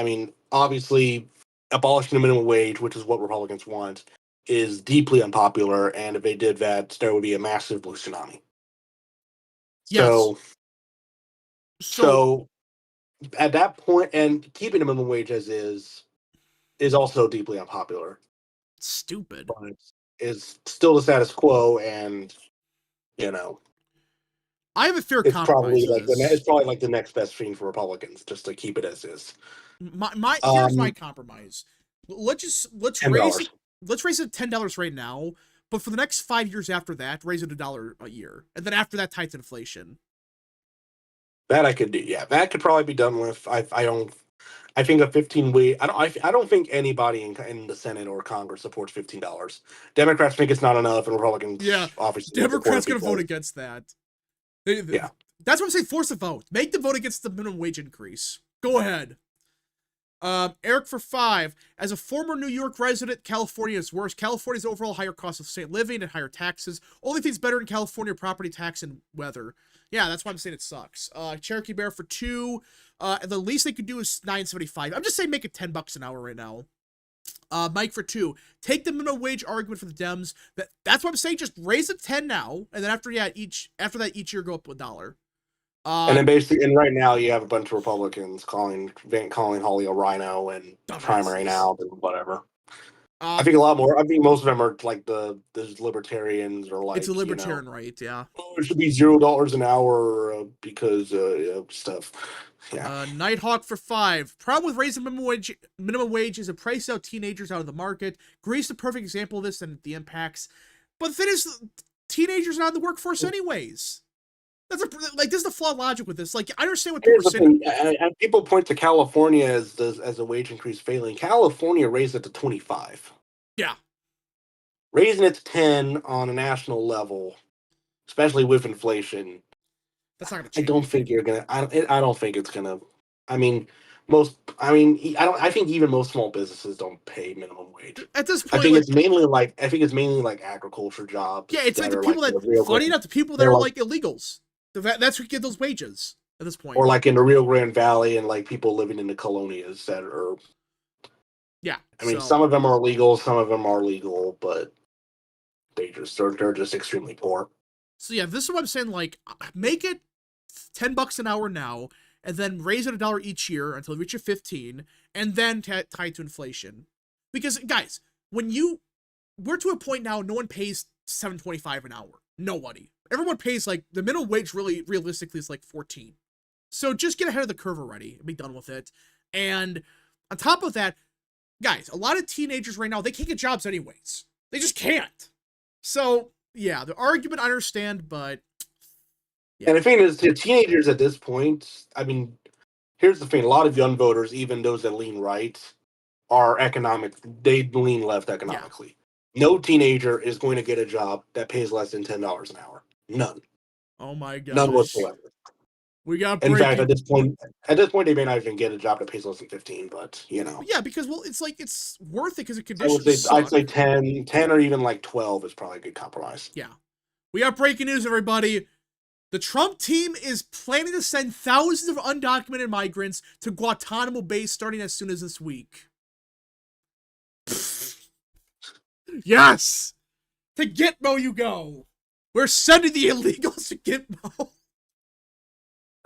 mean, obviously, abolishing the minimum wage, which is what Republicans want, is deeply unpopular. And if they did that, there would be a massive blue tsunami. Yes. So, So so at that point, and keeping the minimum wage as is also deeply unpopular, stupid. but is still the status quo. And you know, I have a fair it's compromise probably to like this. the next best thing for Republicans, just to keep it as is. My here's my compromise. Let's $10. raise it. Let's raise it $10 right now, but for the next 5 years after that, raise it $1 a year, and then after that, tight inflation. That I could do. Yeah, that could probably be done with. I don't. I think a 15 week. I don't think anybody in the Senate or Congress supports $15. Democrats think it's not enough, and Yeah, Republicans obviously don't support Democrats it gonna vote because against that. yeah. That's what I'm saying. Force a vote. Make the vote against the minimum wage increase. Go ahead. Eric for 5. As a former New York resident, California is worse. California's overall higher cost of state living and higher taxes. Only things better in California: property tax and weather. Yeah, that's why I'm saying it sucks. Cherokee Bear for 2. The least they could do is $9.75. I'm just saying make it $10 an hour right now. Mike for 2. Take the minimum wage argument for the Dems. That's what I'm saying. Just raise it 10 now, and then after that each year go up $1. And then basically, and right now you have a bunch of Republicans calling Hawley a rhino and primary Dumbasses. now and whatever. I think a lot more. I think most of them are like the libertarians or It's a like libertarian right, yeah. oh, it should be $0 an hour because stuff. Yeah. Nighthawk for 5. Problem with raising minimum wage is it prices out teenagers out of the market. Greece is a perfect example of this and the impacts. But the thing is, teenagers are not in the workforce anyways. This is the flawed logic with this. Like, I understand what people Here's are the saying. thing, and people point to California as a wage increase failing. California raised it to 25. Yeah, Raising it to 10 on a national level, especially with inflation, that's not gonna I change don't think anything. you're gonna. I don't think it's gonna. I mean, most. I mean, I don't. I think even most small businesses don't pay minimum wage. At this I point, think like, it's mainly like. I think it's mainly like agriculture yeah, jobs it's like that the are like people in that, the Rio funny Grande. enough, the people that They're are like, like illegals. That's who get those wages at this point. or like in the Rio Grande Valley, and like people living in the colonias that are. Yeah, I mean, so some of them are legal, some of them are legal, but they're just extremely poor. So yeah, this is what I'm saying. Like, make it $10 an hour now, and then raise it $1 each year until you reach your 15, and then tie to inflation. Because guys, we're to a point now, no one pays $7.25 an hour. Nobody. Everyone pays like the minimum wage. Really, realistically, is like 14. So just get ahead of the curve already and be done with it. And on top of that, guys, a lot of teenagers right now, they can't get jobs anyways. They just can't. So yeah, the argument I understand, but yeah. And the thing is, to teenagers at this point, I mean, here's the thing: a lot of young voters, even those that lean right, are economic. They lean left Yeah. economically. No teenager is going to get a job that pays less than $10 an hour. None, Oh my none gosh. whatsoever. We got In fact, breaking. at this point, they may not even get a job that pays less than 15. But Yeah, because well, it's like it's worth it because the I would conditions say I'd say suck. 10 or even like 12 is probably a good compromise. Yeah. We got breaking news, everybody. The Trump team is planning to send thousands of undocumented migrants to Guantanamo Bay starting as soon as this week. Yes! To Gitmo you go! We're sending the illegals to Gitmo.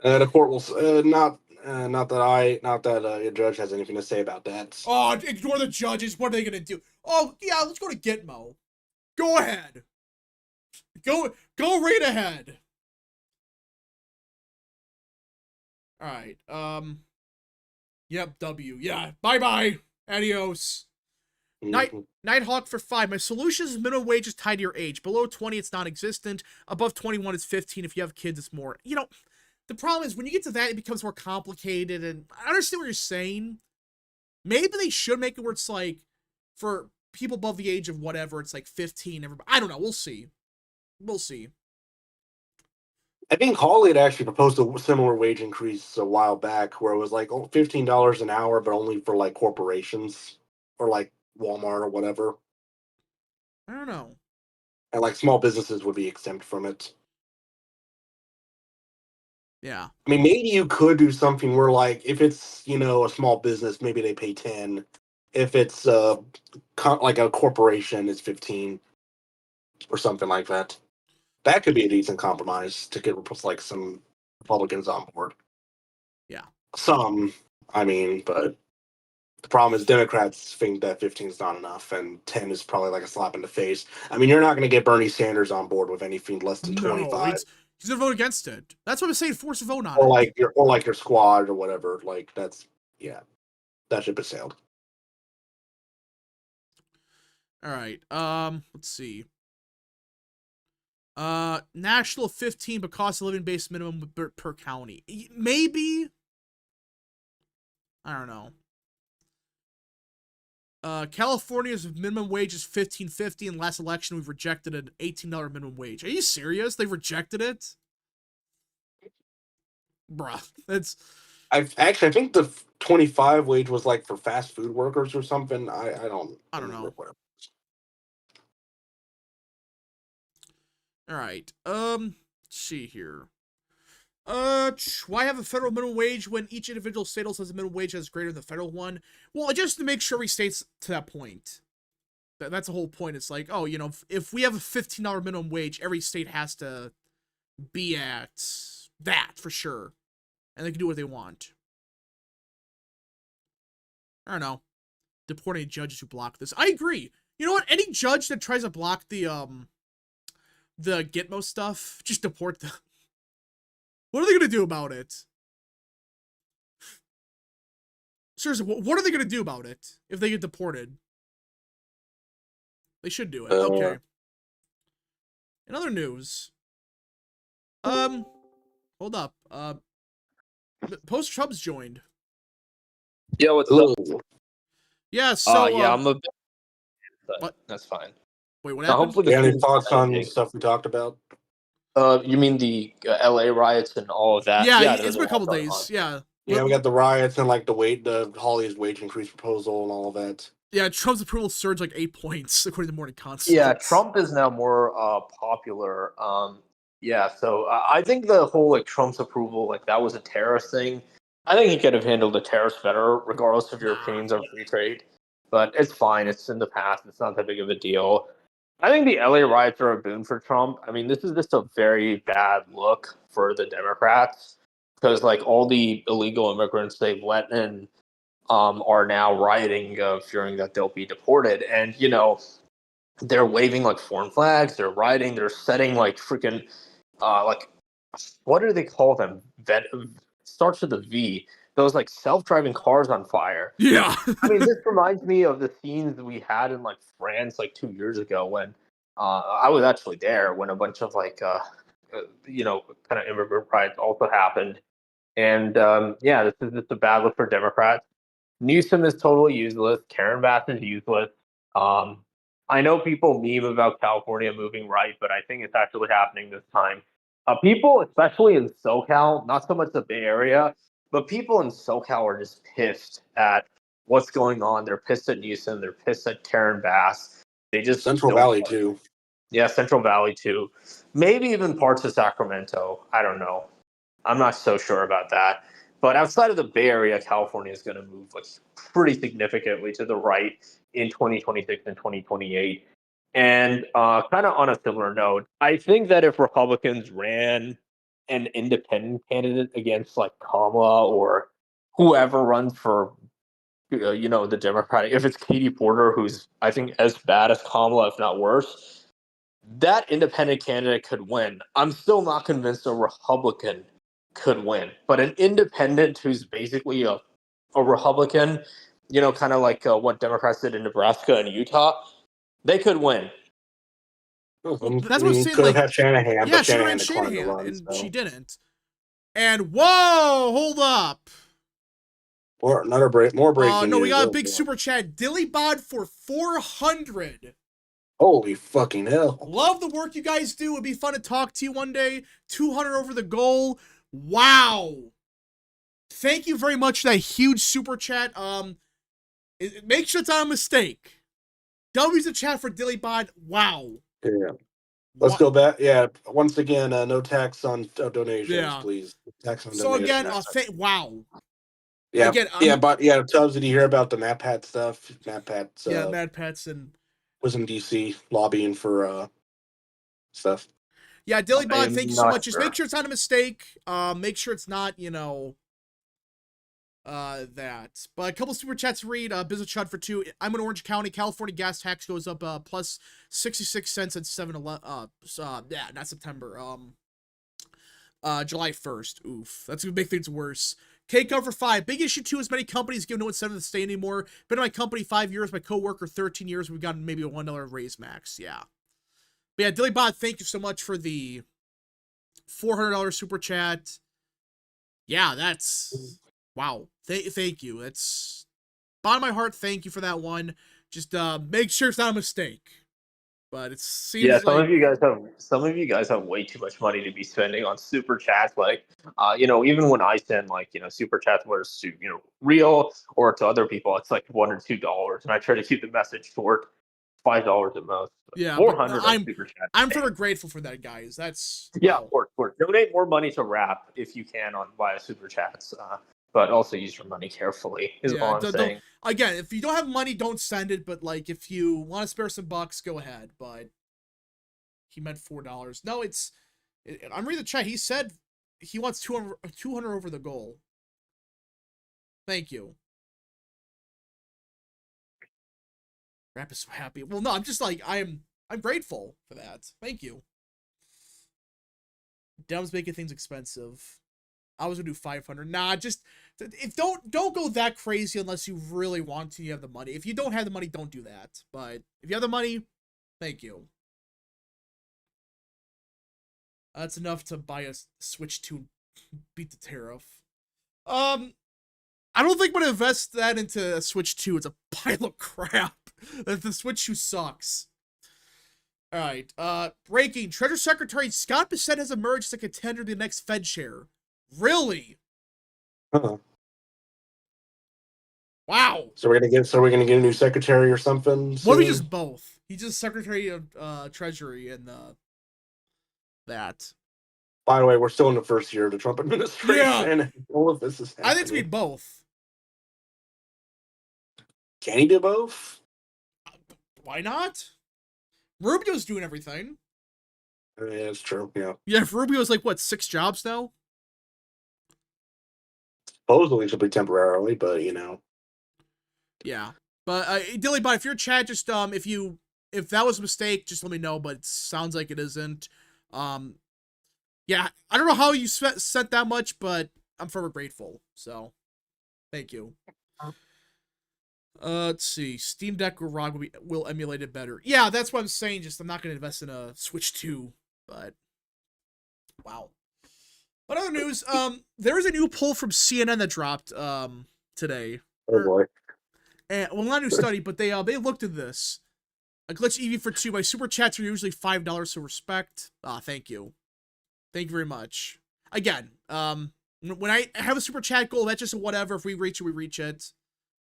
The court will not that a judge has anything to say about that. Oh, ignore the judges. What are they gonna do? Oh, yeah, let's go to Gitmo. Go ahead. Go right ahead. All right. Yep. W. Yeah. Bye. Adios. Nighthawk for 5. My solution is minimum wage is tied to your age. Below 20, it's non-existent. Above 21, it's 15. If you have kids, it's more. The problem is when you get to that, it becomes more complicated. And I understand what you're saying. Maybe they should make it where it's like for people above the age of whatever, it's like 15. Everybody. I don't know. We'll see. I think Hawley had actually proposed a similar wage increase a while back, where it was like $15 an hour, but only for like corporations or like Walmart or whatever, I don't know. and like small businesses would be exempt from it. Yeah. I mean, maybe you could do something where, like, if it's a small business, maybe they pay 10. If it's like a corporation, it's 15 or something like that. That could be a decent compromise to get like some Republicans on board. Yeah. Some, I mean, but the problem is Democrats think that 15 is not enough, and 10 is probably like a slap in the face. I mean, you're not going to get Bernie Sanders on board with anything less than 25. He's gonna vote against it. That's what I'm saying. Force a vote on it. it. Or like your squad or whatever. Like that ship has sailed. All right. Let's see. National 15, but cost of living based minimum per county. Maybe. I don't know. California's minimum wage is $15.50. In last election, we've rejected an $18 minimum wage. Are you serious? They rejected it? Bruh, I think the 25 wage was like for fast food workers or something. I don't know. Whatever. All right. Let's see here. Why have a federal minimum wage when each individual state also has a minimum wage that's greater than the federal one? Well, just to make sure we states to that point. That's the whole point. It's like, oh, if we have a $15 minimum wage, every state has to be at that for sure. And they can do what they want. I don't know. Deporting judges who block this. I agree. You know what? Any judge that tries to block the Gitmo stuff, just deport them. What are they going to do about it? Seriously, what are they going to do about it if they get deported? They should do it. Okay. In other news, hold up. Post-Trump's joined. Yeah, what's up? Yeah, so yeah, I'm a bit, but that's fine. Wait, what happened? Hopefully, any thoughts on stuff we talked about? You mean the LA riots and all of that? Yeah, it's been a couple days. On. Yeah, we got the riots and like the Hawley's wage increase proposal and all of that. Yeah, Trump's approval surged like 8 points according to Morning Constant. Yeah, Trump is now more popular. Yeah, so I think the whole like Trump's approval, like that was a terrorist thing. I think he could have handled the tariffs better, regardless of your opinions on free trade. But it's fine. It's in the past. It's not that big of a deal. I think the LA riots are a boon for Trump. I mean, this is just a very bad look for the Democrats because, like, all the illegal immigrants they've let in are now rioting, fearing that they'll be deported. And, they're waving, like, foreign flags. They're rioting. They're setting, like, freaking, like, what do they call them? Starts with a V. Those like self-driving cars on fire. Yeah. I mean, this reminds me of the scenes we had in like France like 2 years ago when I was actually there when a bunch of like kind of immigrant riots also happened. And yeah, this is just a bad look for Democrats. Newsom is totally useless. Karen Bass is useless. I know people meme about California moving right, but I think it's actually happening this time. People, especially in SoCal, not so much the Bay Area, but people in SoCal are just pissed at what's going on. They're pissed at Newsom. They're pissed at Karen Bass. They just Central Valley too. Yeah, Central Valley too. Maybe even parts of Sacramento. I don't know. I'm not so sure about that. But outside of the Bay Area, California is going to move like pretty significantly to the right in 2026 and 2028. And kind of on a similar note, I think that if Republicans ran an independent candidate against like Kamala or whoever runs for, the Democratic, if it's Katie Porter, who's I think as bad as Kamala, if not worse, that independent candidate could win. I'm still not convinced a Republican could win, but an independent who's basically a Republican, kind of like what Democrats did in Nebraska and Utah, they could win. Well, that's what I'm saying. Could have Like, had Shanahan, yeah, but she ran Shanahan declined to Shanahan, run, and so. she didn't. And whoa, hold up. Or more breaking no, we news. got a Oh, big boy. super chat. Dillybod for 400. Holy fucking hell. Love the work you guys do. It'd be fun to talk to you one day. 200 over the goal. Wow. Thank you very much for that huge super chat. Make sure it's not a mistake. W's the chat for Dillybod. Wow. Yeah. Let's go back. Yeah. Once again, no tax on donations, Yeah. please. Tax on So donations. again, wow. Yeah. Again, Tubbs, did you hear about the MatPat stuff? MatPat's MatPats and was in DC lobbying for stuff. yeah, Dillybod, thank you so much. Sure. Just make sure it's not a mistake. Make sure it's not, that. But a couple super chats to read. Business Chud for 2. I'm in Orange County. California gas tax goes up plus 66 cents at 7-11. Not September. July 1st. Oof. That's gonna make things worse. K-Cover 5. Big issue 2 is many companies give no incentive to stay anymore. Been in my company 5 years, my coworker 13 years. We've gotten maybe a $1 raise max. Yeah. But yeah, Dillybot, thank you so much for the $400 super chat. Yeah, that's wow. Thank you. That's bottom of my heart. Thank you for that one. Just make sure it's not a mistake. But it seems some of you guys have way too much money to be spending on super chats. Like, even when I send super chats, whether it's real or to other people, it's like $1 or $2, and I try to keep the message short, $5 at most. Yeah, 400 on super chat. I'm very grateful for that, guys. That's yeah, of course. Donate more money to rap if you can via super chats. But also use your money carefully. Is all I'm saying. Again, if you don't have money, don't send it. But like, if you want to spare some bucks, go ahead. But he meant $4. No, I'm reading the chat. He said he wants 200 over the goal. Thank you. Rap is so happy. Well, no, I'm just like I'm grateful for that. Thank you. Dem's making things expensive. I was gonna do 500. Nah, just don't go that crazy unless you really want to. You have the money. If you don't have the money, don't do that. But if you have the money, thank you. That's enough to buy a Switch 2, beat the tariff. I don't think I'm gonna invest that into a Switch 2. It's a pile of crap. The Switch 2 sucks. All right. Breaking. Treasury Secretary Scott Bessent has emerged as a contender to the next Fed chair. Really? Uh-huh. Wow. So we're gonna get a new secretary or something. What if he just both? He's just Secretary of Treasury and that. By the way, we're still in the first year of the Trump administration. Yeah. All of this is happening. I think to be both. Can he do both? Why not? Rubio's doing everything. Yeah, it's true. Yeah. Yeah, if Rubio's like what, 6 jobs now? Supposedly should be temporarily, but Yeah. But Dillybot, if you're chat, just if that was a mistake, just let me know. But it sounds like it isn't. Yeah, I don't know how you sent that much, but I'm forever grateful. So, thank you. Let's see. Steam Deck or ROG will emulate it better. Yeah, that's what I'm saying. Just I'm not going to invest in a Switch 2, but wow. But other news, there is a new poll from CNN that dropped today. Oh boy. And, well, not a new study, but they looked at this. A glitch EV for 2. My super chats are usually $5, so respect. Thank you. Thank you very much. Again, when I have a super chat goal, that's just a whatever. If we reach it, we reach it.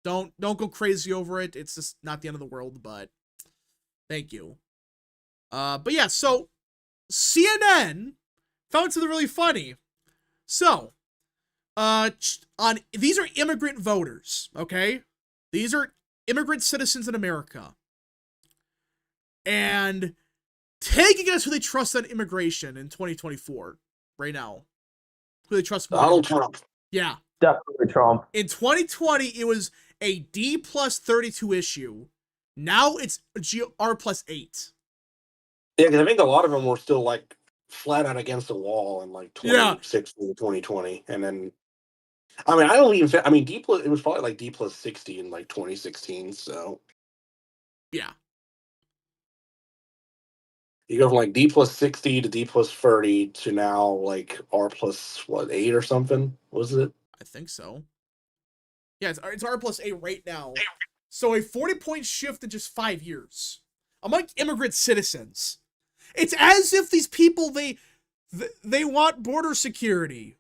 Don't go crazy over it. It's just not the end of the world, but thank you. But yeah, so CNN found something really funny. So, these are immigrant voters, okay? These are immigrant citizens in America. And take a guess who they trust on immigration in 2024, right now. Who they trust more. Donald Trump. Yeah. Definitely Trump. In 2020, it was a D plus 32 issue. Now it's R plus 8. Yeah, because I think a lot of them were still like flat out against the wall in like Yeah. 2016, 2020, and then I mean I don't even I mean D plus it was probably like D plus 60 in like 2016. So Yeah. you go from like D plus 60 to D plus 30 to now like R plus what 8 or something was it? I think so. Yeah, it's R plus A right now. So a 40-point shift in just 5 years among immigrant citizens. It's as if these people they want border security.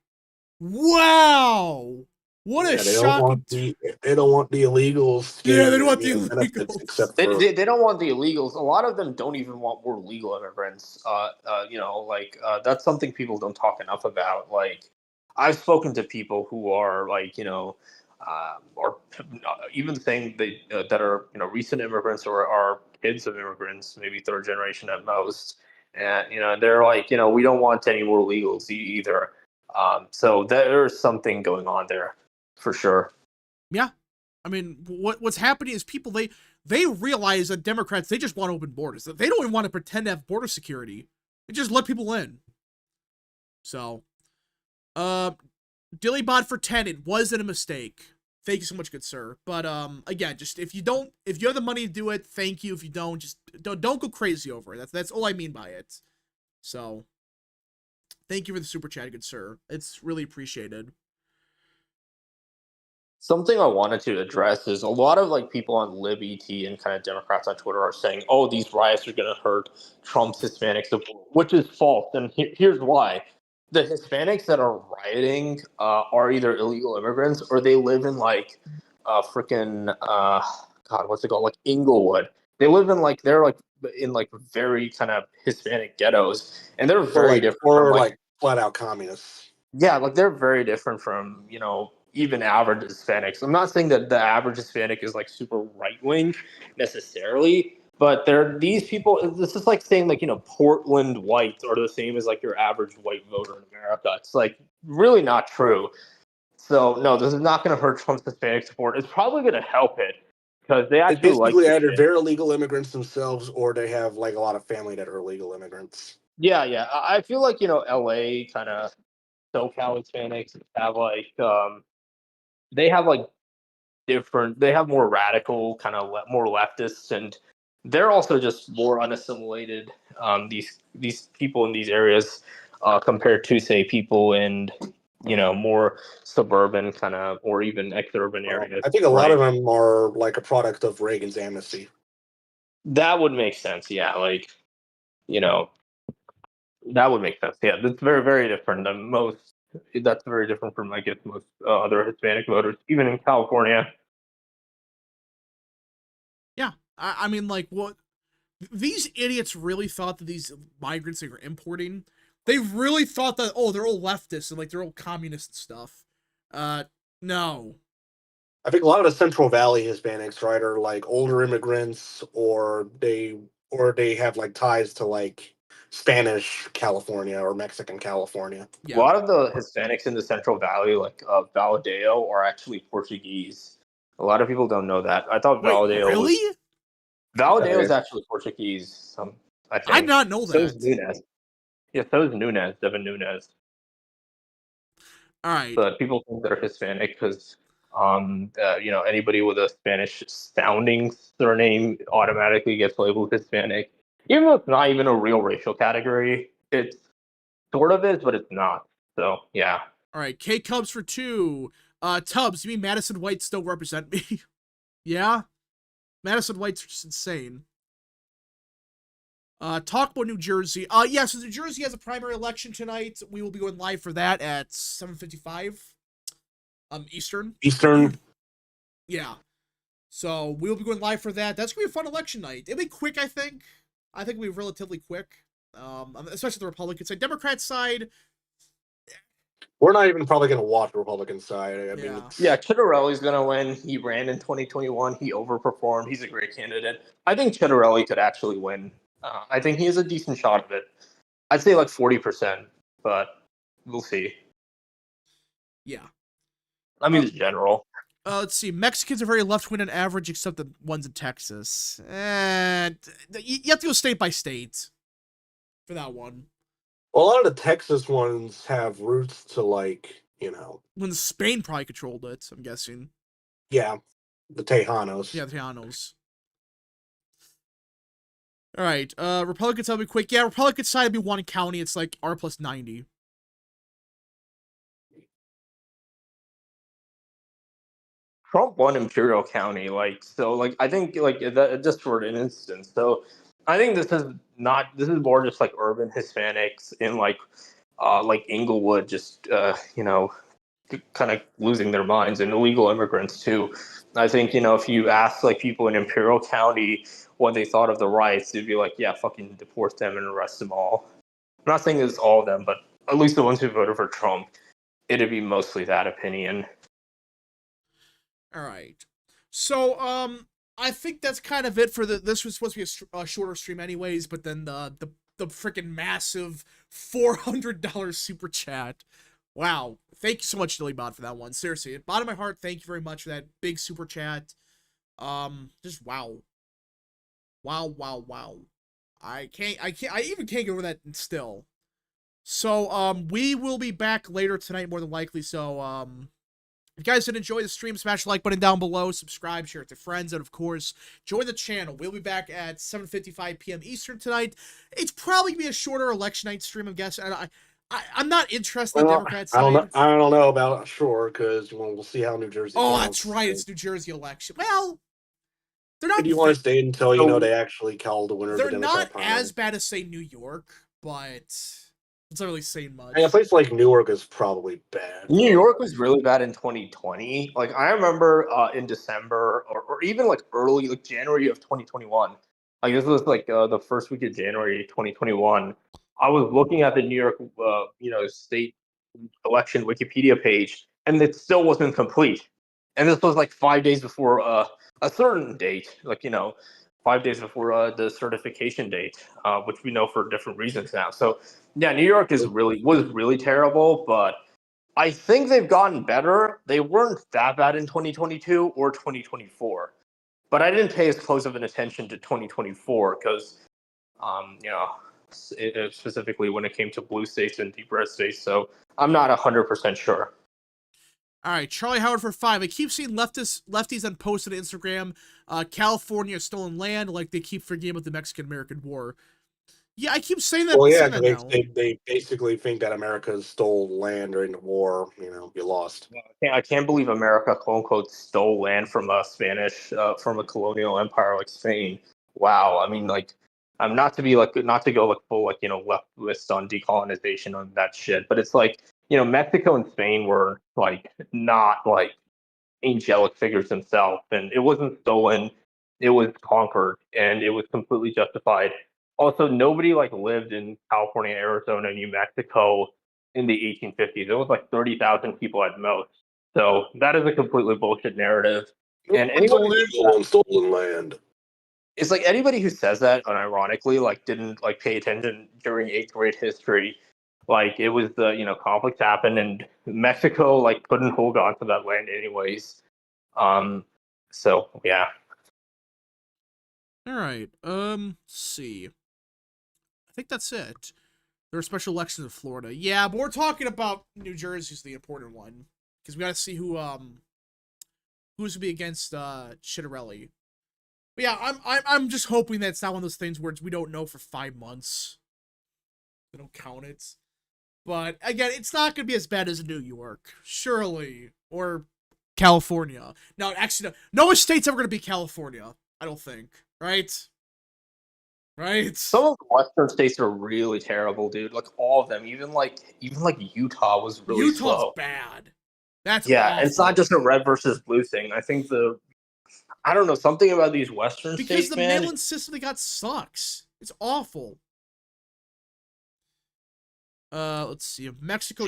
Wow, what a shocking! They don't want the illegals. Yeah, they don't want the benefits illegals. except They, for they don't want the illegals. A lot of them don't even want more legal immigrants. That's something people don't talk enough about. Like, I've spoken to people who are like, or even saying that are recent immigrants or are kids of immigrants, maybe third generation at most, and they're like, we don't want any more illegals either. So there's something going on there, for sure. Yeah, I mean, what's happening is people they realize that Democrats, they just want open borders. They don't even want to pretend to have border security. They just let people in. So, Dillybot for 10, it wasn't a mistake. Thank you so much, good sir. But again, just if you have the money to do it, thank you. If you don't, just don't go crazy over it. That's all I mean by it. So, thank you for the super chat, good sir. It's really appreciated. Something I wanted to address is a lot of like people on LibET and kind of Democrats on Twitter are saying, "Oh, these riots are going to hurt Trump's Hispanic support," which is false. And here's why: the Hispanics that are rioting are either illegal immigrants or they live in like freaking God, what's it called? Like Inglewood. They live in like they're like in like very kind of Hispanic ghettos, and they're very different from like flat out communists. Yeah, like they're very different from, even average Hispanics. I'm not saying that the average Hispanic is like super right wing necessarily, but these people. This is like saying like, Portland whites are the same as like your average white voter in America. It's like really not true. So no, this is not going to hurt Trump's Hispanic support. It's probably going to help it because they actually basically either they're illegal immigrants themselves or they have like a lot of family that are illegal immigrants. Yeah. I feel like, LA kind of SoCal Hispanics have like they have like they have more radical kind of more leftists, and they're also just more unassimilated, these people in these areas compared to say people in more suburban kind of or even ex-urban areas. I think a lot of them are like a product of Reagan's amnesty. That would make sense. Yeah, like that would make sense. Yeah, that's very, very different than most. That's very different from, I guess, most other Hispanic voters, even in California. Yeah, I mean, like, what these idiots really thought that these migrants they were importing, they really thought that, oh, they're all leftists and like they're all communist and stuff. No. I think a lot of the Central Valley Hispanics, right, are like older immigrants, or they have like ties to like Spanish California or Mexican California. A Yeah. lot of the Hispanics in the Central Valley, like Valadeo, are actually Portuguese. A lot of people don't know that. I thought Valadeo really? Valadeo is actually Portuguese. I think. I did not know that. So is Nunes. Yeah, so is Nunes, Devin Nunes. All right. But people think they're Hispanic because, anybody with a Spanish sounding surname automatically gets labeled Hispanic. Even though it's not even a real racial category, it sort of is, but it's not. So, yeah. All right, K Cubs for 2. Tubbs, you mean Madison White still represent me? Yeah? Madison White's just insane. Talk about New Jersey. Yeah, so New Jersey has a primary election tonight. We will be going live for that at 7:55 Eastern. Yeah. So we'll be going live for that. That's gonna be a fun election night. It'll be quick, I think. I think it'll be relatively quick. Especially the Republican side. Democrat side, we're not even probably going to watch the Republican side. I mean, Chitterelli's going to win. He ran in 2021. He overperformed. He's a great candidate. I think Chitterelli could actually win. I think he has a decent shot of it. I'd say like 40%, but we'll see. Yeah. I mean, in general. Let's see. Mexicans are very left-wing on average, except the ones in Texas. And you have to go state by state. for that one. Well, a lot of the Texas ones have roots to, like, When Spain probably controlled it, I'm guessing. yeah, the Tejanos. Yeah, the Tejanos. All right, Republicans, tell me quick. Yeah, Republican side would be one county. It's like R plus 90. Trump won Imperial County, I think that, just for an instance. So I think this is more just like urban Hispanics in like Inglewood, just kind of losing their minds, and illegal immigrants too. I think if you ask like people in Imperial County what they thought of the riots, they'd be like, yeah, fucking deport them and arrest them all. I'm not saying it's all of them, but at least the ones who voted for Trump, it'd be mostly that opinion. All right. So, I think that's kind of it for this was supposed to be a shorter stream anyways, but then the freaking massive $400 super chat. Wow. Thank you so much, Dillybot, for that one. Seriously, bottom of my heart, thank you very much for that big super chat. Just wow. Wow. I even can't get over that still. So, we will be back later tonight, more than likely. So, if you guys did enjoy the stream, smash the like button down below, subscribe, share it to friends, and of course, join the channel. We'll be back at 7:55 p.m. Eastern tonight. It's probably going to be a shorter election night stream, I'm guessing. I'm not interested in the Democrats side. I don't know about sure, because we'll see how New Jersey Oh, counts. that's right. It's New Jersey election. Well, they're not. Do you want to stay until they actually call the winner of the They're Democrat not primary? as bad as, say, New York, but it's not really saying much. And a place like Newark is probably bad. New York was really bad in 2020. Like I remember in December or even like early like January of 2021. Like this was like the first week of January 2021. I was looking at the New York state election Wikipedia page, and it still wasn't complete. And this was like 5 days before a certain date, 5 days before the certification date, which we know for different reasons now. So yeah, New York was really terrible, but I think they've gotten better. They weren't that bad in 2022 or 2024, but I didn't pay as close of an attention to 2024 because, specifically when it came to blue states and deep red states. So I'm not 100% sure. All right, Charlie Howard for 5. I keep seeing lefties on posts on Instagram, California stolen land, like they keep forgetting about the Mexican-American War. Yeah, I keep saying that. Well, yeah, they basically think that America stole land during the war. You lost. I can't believe America, quote unquote, stole land from a from a colonial empire like Spain. Wow. I mean, like, I'm not to go full leftist on decolonization on that shit, but it's like Mexico and Spain were like not like angelic figures themselves, and it wasn't stolen, it was conquered, and it was completely justified. Also, nobody like lived in California, Arizona, New Mexico in the 1850s. It was like 30,000 people at most. So that is a completely bullshit narrative. And stolen land. It's like anybody who says that unironically like didn't like pay attention during 8th grade history. Like it was the conflicts happened and Mexico like couldn't hold on to that land anyways. So yeah. All right. Let's see. I think that's it. There are special elections in Florida. Yeah, but we're talking about New Jersey's the important one because we got to see who's gonna be against Chitterelli. But yeah, I'm just hoping that it's not one of those things where we don't know for 5 months. They don't count it. But again, it's not gonna be as bad as New York, surely, or California. No, actually, no state's ever gonna be California. I don't think. Right? Some of the western states are really terrible, dude. Like all of them, even like Utah was really Utah's slow. bad. That's yeah, awful. and it's not just a red versus blue thing. I think I don't know, something about these western states, because the mail-in system they got sucks. It's awful. Let's see. Mexico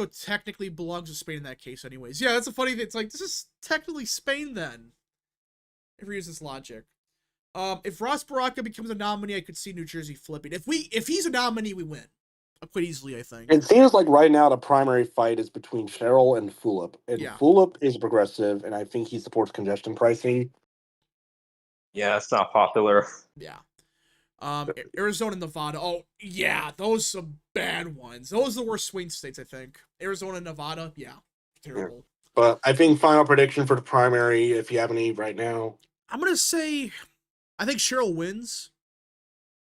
technically belongs to Spain in that case, anyways. Yeah, that's a funny thing. It's like this is technically Spain then. If we use this logic. If Ross Baraka becomes a nominee, I could see New Jersey flipping. If he's a nominee, we win. Quite easily, I think. It seems like right now the primary fight is between Cheryl and Fulop. And yeah. Fulop is progressive, and I think he supports congestion pricing. Yeah, it's not popular. Yeah. Arizona and Nevada. Oh, yeah, those are bad ones. Those are the worst swing states, I think. Arizona and Nevada, yeah, terrible. But I think final prediction for the primary, if you have any right now. I'm going to say, I think Cheryl wins.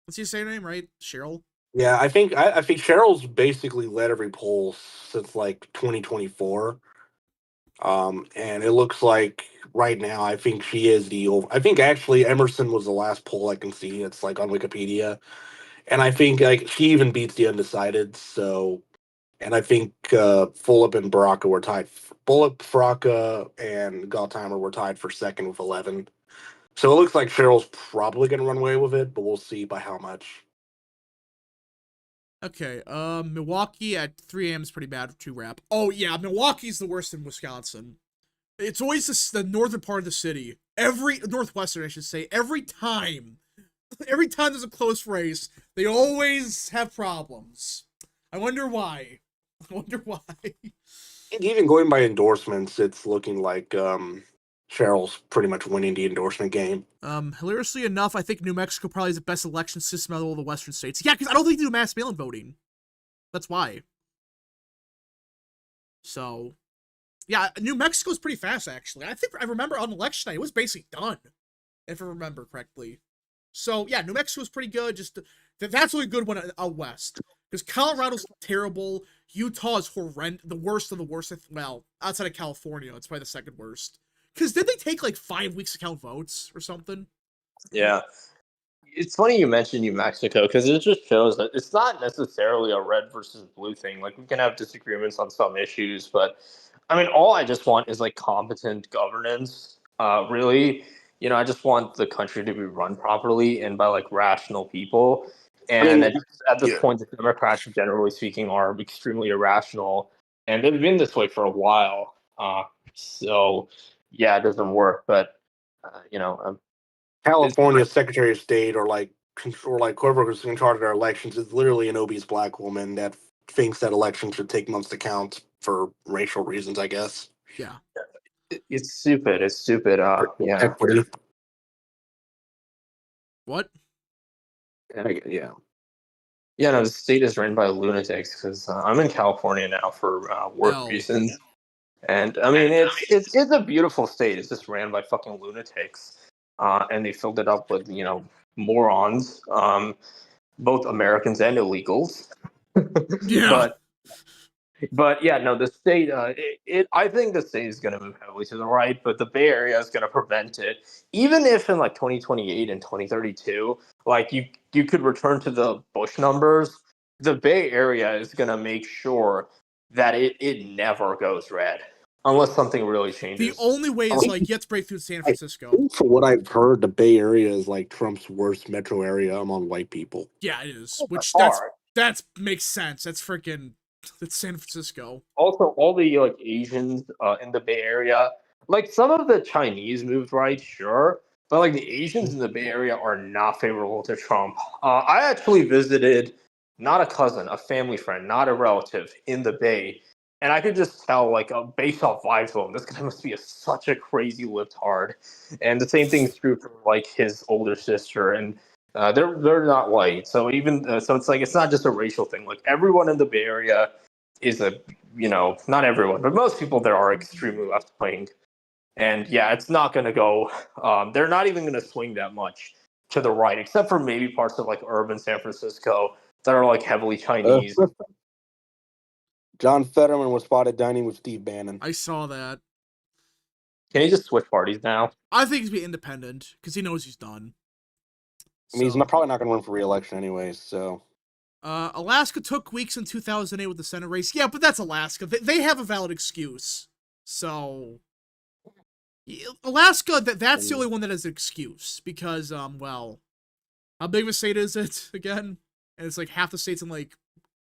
Let's say her name, right? Cheryl? Yeah, I think Cheryl's basically led every poll since like 2024. And it looks like right now, I think she is I think actually Emerson was the last poll I can see. It's like on Wikipedia. And I think like she even beats the undecided. So, and I think Fulop and Baraka were tied. Fulop, Baraka, and Gottheimer were tied for second with 11. So it looks like Cheryl's probably going to run away with it, but we'll see by how much. Okay, Milwaukee at 3 a.m. is pretty bad for 2 rap. Oh, yeah, Milwaukee's the worst in Wisconsin. It's always the northern part of the city. Northwestern, I should say. Every time there's a close race, they always have problems. I wonder why. Even going by endorsements, it's looking like Cheryl's pretty much winning the endorsement game. Hilariously enough, I think New Mexico probably has the best election system out of all the western states. Yeah, because I don't think they do mass mail-in voting. That's why. So, yeah, New Mexico's pretty fast, actually. I remember on election night, it was basically done, if I remember correctly. So, yeah, New Mexico's pretty good. That's really good one out west. Because Colorado's terrible. Utah is horrendous. The worst of the worst. Well, outside of California, it's probably the second worst. Because did they take like 5 weeks to count votes or something? Yeah. It's funny you mentioned New Mexico because it just shows that it's not necessarily a red versus blue thing. Like, we can have disagreements on some issues, but I mean, all I just want is like competent governance. Really, I just want the country to be run properly and by like rational people. And at this point, the Democrats, generally speaking, are extremely irrational, and they've been this way for a while. So yeah, it doesn't work. But California's Secretary of State or whoever is in charge of their elections is literally an obese black woman that thinks that elections should take months to count for racial reasons, I guess. Yeah. It's stupid. It's stupid. Yeah. Equity. What? Yeah. Yeah, no, the state is run by lunatics because I'm in California now for work reasons. And I mean, it's a beautiful state. It's just ran by fucking lunatics. And they filled it up with, morons, both Americans and illegals. Yeah. But yeah, no, the state. I think the state is going to move heavily to the right, but the Bay Area is going to prevent it. Even if in like 2028 and 2032, like you could return to the Bush numbers, the Bay Area is going to make sure that it never goes red unless something really changes. The only way is like you have to break through San Francisco. For what I've heard, the Bay Area is like Trump's worst metro area among white people. Yeah, it is. Which that makes sense. That's San Francisco. Also, all the like Asians in the Bay Area, like some of the Chinese moved right, sure, but like the Asians in the Bay Area are not favorable to Trump. I actually visited not a cousin, a family friend, not a relative in the Bay, and I could just tell, like, based off vibes alone, this guy must be such a crazy libtard. And the same thing's true for like his older sister, and they're not white, so so it's like it's not just a racial thing. Like everyone in the Bay Area is not everyone, but most people there are extremely left wing, and yeah, it's not going to go. They're not even going to swing that much to the right, except for maybe parts of like urban San Francisco that are like heavily Chinese. John Fetterman was spotted dining with Steve Bannon. I saw that. Can he just switch parties now? I think he's be independent because he knows he's done. I mean, he's probably not going to run for re-election anyways, so. Alaska took weeks in 2008 with the Senate race. Yeah, but that's Alaska. They have a valid excuse. So, Alaska, that's the only one that has an excuse. Because, well, how big of a state is it, again? And it's like half the state's in, like,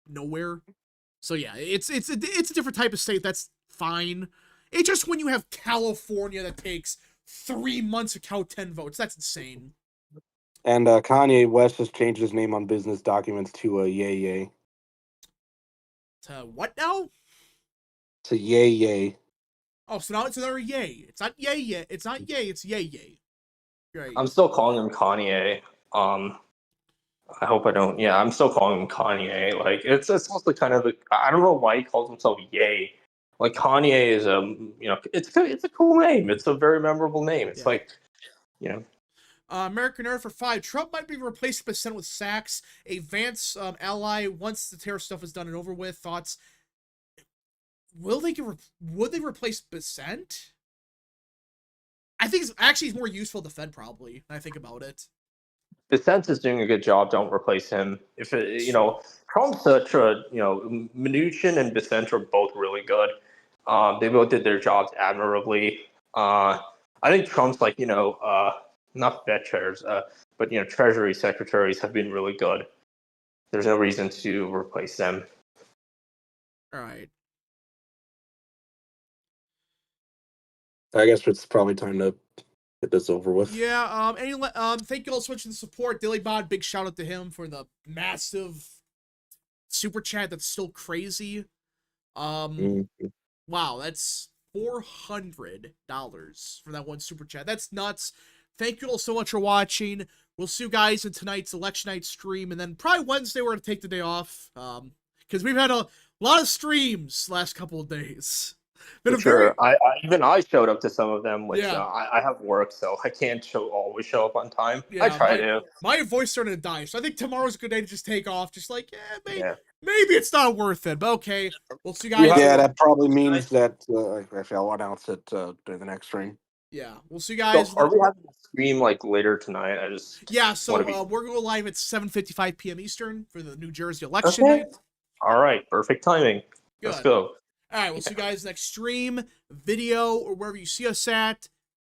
nowhere. So, yeah, it's a different type of state. That's fine. It's just when you have California that takes 3 months to count 10 votes. That's insane. And Kanye West has changed his name on business documents to Yay Yay. To what now? To Yay Yay. Oh, so now it's another Yay. It's not Yay Yay. It's not Yay. It's Yay Yay. Right. I'm still calling him Kanye. I hope I don't. Yeah, I'm still calling him Kanye. Like it's mostly kind of. I don't know why he calls himself Ye. Like Kanye is it's a cool name. It's a very memorable name. It's like, you know. American Earth for 5. Trump might be replaced percent with Sachs, a Vance ally. Once the terror stuff is done and over with, thoughts. Would they replace Bissent? I think he's more useful to Fed probably. When I think about it. Bissent is doing a good job. Don't replace him. If Trump's such a Mnuchin and Bissent are both really good. They both did their jobs admirably. I think Trump's not Fed chairs, but Treasury secretaries have been really good. There's no reason to replace them. All right. I guess it's probably time to get this over with. Yeah. Thank you all so much for the support. Dillybot, big shout out to him for the massive super chat. That's still crazy. Wow, that's $400 for that one super chat. That's nuts. Thank you all so much for watching. We'll see you guys in tonight's election night stream, and then probably Wednesday we're gonna take the day off. Because we've had a lot of streams last couple of days. Been sure. I showed up to some of them, which I have work, so I can't always show up on time. Yeah, I try to. My voice started to die, so I think tomorrow's a good day to just take off. Just like, maybe it's not worth it, but okay. We'll see you guys. Yeah, that probably means that actually I'll announce it during the next stream. Yeah, we'll see you guys. So are we having a stream later tonight? We're going live at 7:55 p.m. Eastern for the New Jersey election night. All right, perfect timing. Good. Let's go. All right, we'll see you guys next stream, video, or wherever you see us at.